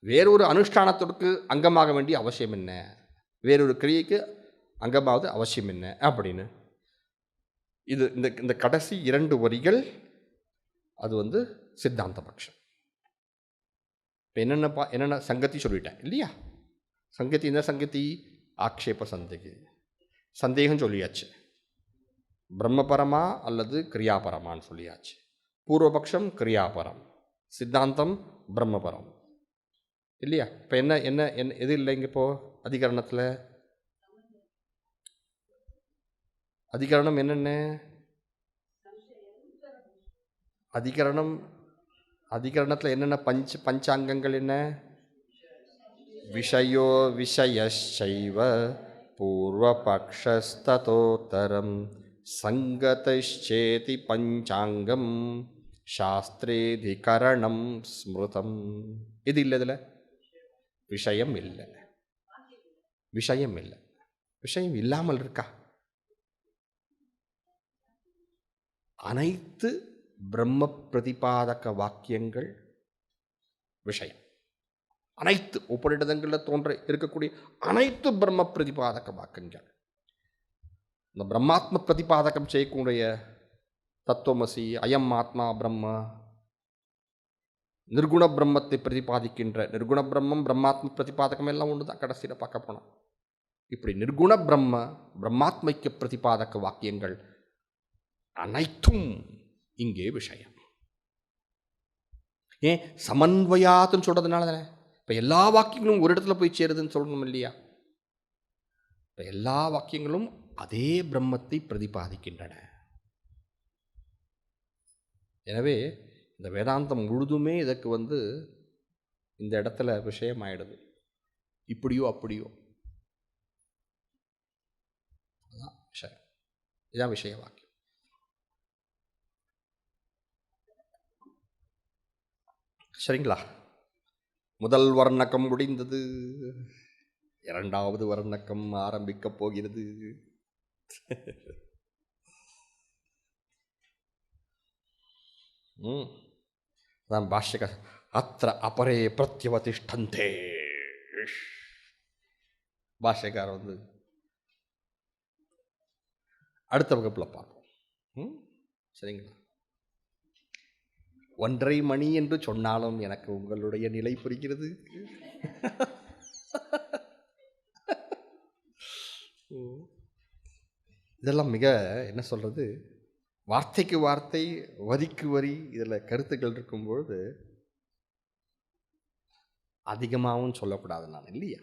வேறொரு அனுஷ்டானத்திற்கு அங்கமாக வேண்டிய அவசியம் என்ன? வேறொரு கிரியைக்கு அங்கமாவது அவசியம் என்ன அப்படின்னு இது இந்த இந்த கடைசி 2 வரிகள் அது வந்து சித்தாந்த பட்சம். இப்போ என்னென்ன சங்கத்தி சொல்லிட்டேன் இல்லையா? சங்கத்தி என்ன சங்கத்தி? ஆக்ஷேப சந்தேகி. சந்தேகம் சொல்லியாச்சு. பிரம்மபரமா அல்லது கிரியாபரமான்னு சொல்லியாச்சு. பூர்வபக்ஷம் கிரியாபரம், சித்தாந்தம் பிரம்மபரம் இல்லையா? இப்போ என்ன என்ன என்ன எது இல்லைங்க இப்போது அதிகரணத்தில்? அதிகரணம் என்னென்ன? அதிகரணத்தில் என்னென்ன பஞ்சாங்கங்கள் என்ன? விஷயோ விஷயைவ பூர்வபக்ஷஸ்ததோத்தரம் சங்கதச்சேதி பஞ்சாங்கம் சாஸ்திரேதிகரணம் ஸ்மிருதம். இது இல்லை. இதில் விஷயம் இல்லை. விஷயம் இல்லை. விஷயம் இல்லாமல் இருக்கா? அனைத்து பிரம்ம பிரதிபாதக வாக்கியங்கள் விஷயம். அனைத்து உபநிடதங்களில் தோன்ற இருக்கக்கூடிய அனைத்து பிரம்ம பிரதிபாதக வாக்கியங்கள், இந்த பிரம்மாத்ம பிரதிபாதகம் செய்யக்கூடிய தத்துவமசி, அயம் ஆத்மா பிரம்ம, நிர்குண பிரம்மத்தை பிரதிபாதிக்கின்ற நிர்குண பிரம்மம், பிரம்மாத்ம பிரதிபாதகம் எல்லாம் ஒன்று தான் கடைசியில் பார்க்க போனோம். இப்படி நிர்குண பிரம்மாத்மைக்க பிரதிபாதக வாக்கியங்கள் அனைத்தும் இங்கே விஷயம். ஏன் சமன்வயாத்துன்னு சொல்றதுனால தானே. இப்போ எல்லா வாக்கியங்களும் ஒரு இடத்துல போய் சேருதுன்னு சொல்லணும் இல்லையா? இப்போ எல்லா வாக்கியங்களும் அதே பிரம்மத்தை பிரதிபாதிக்கின்றன. எனவே இந்த வேதாந்தம் முழுதுமே இதற்கு இந்த இடத்துல விஷயம் ஆயிடுது. இப்படியோ அப்படியோ அதான் விஷயம். இதுதான் விஷய வாக்கியம். சரிங்களா? முதல் வர்ணக்கம் முடிந்தது. இரண்டாவது வர்ணக்கம் ஆரம்பிக்கப் போகிறது. அதான் பாஷ்யக அத்திர அபரே பிரத்யவதிஷ்டந்தே. பாஷ்யக்கார் அடுத்த வகுப்பில் பார்ப்போம். சரிங்களா? 1:30 மணி என்று சொன்னாலும் எனக்கு உங்களுடைய நிலை புரிகிறது. இதெல்லாம் மிக என்ன சொல்றது, வார்த்தைக்கு வார்த்தை, வரிக்கு வரி இதில் கருத்துக்கள் இருக்கும்பொழுது அதிகமாகவும் சொல்லக்கூடாது நான் இல்லையா?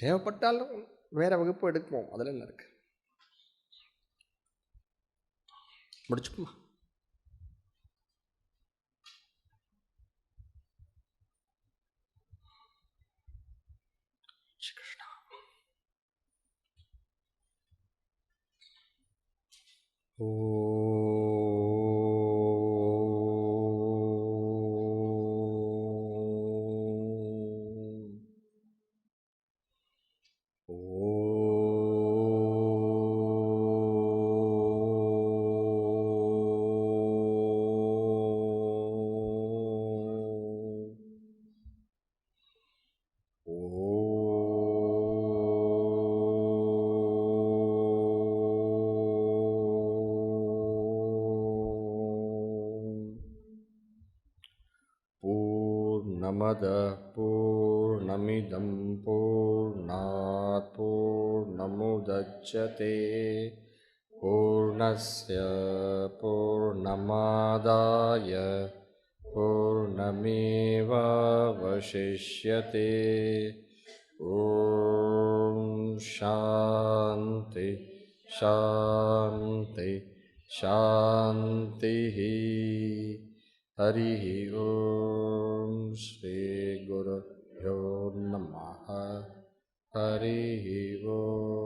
தேவைப்பட்டாலும் வேற வகுப்பு எடுப்போம். அதில் என்ன இருக்கு? முடிச்சுக்குமா? கிருஷ்ணா. ஓ पूर्णमिदं पूर्णात् पूर्णमुदच्यते पूर्णस्य पूर्णमादाय पूर्णमेवावशिष्यते. ॐ शान्ति शान्ति शान्तिः. हरिः ॐ श्री गुरुभ्यो नमः. हरिः ॐ.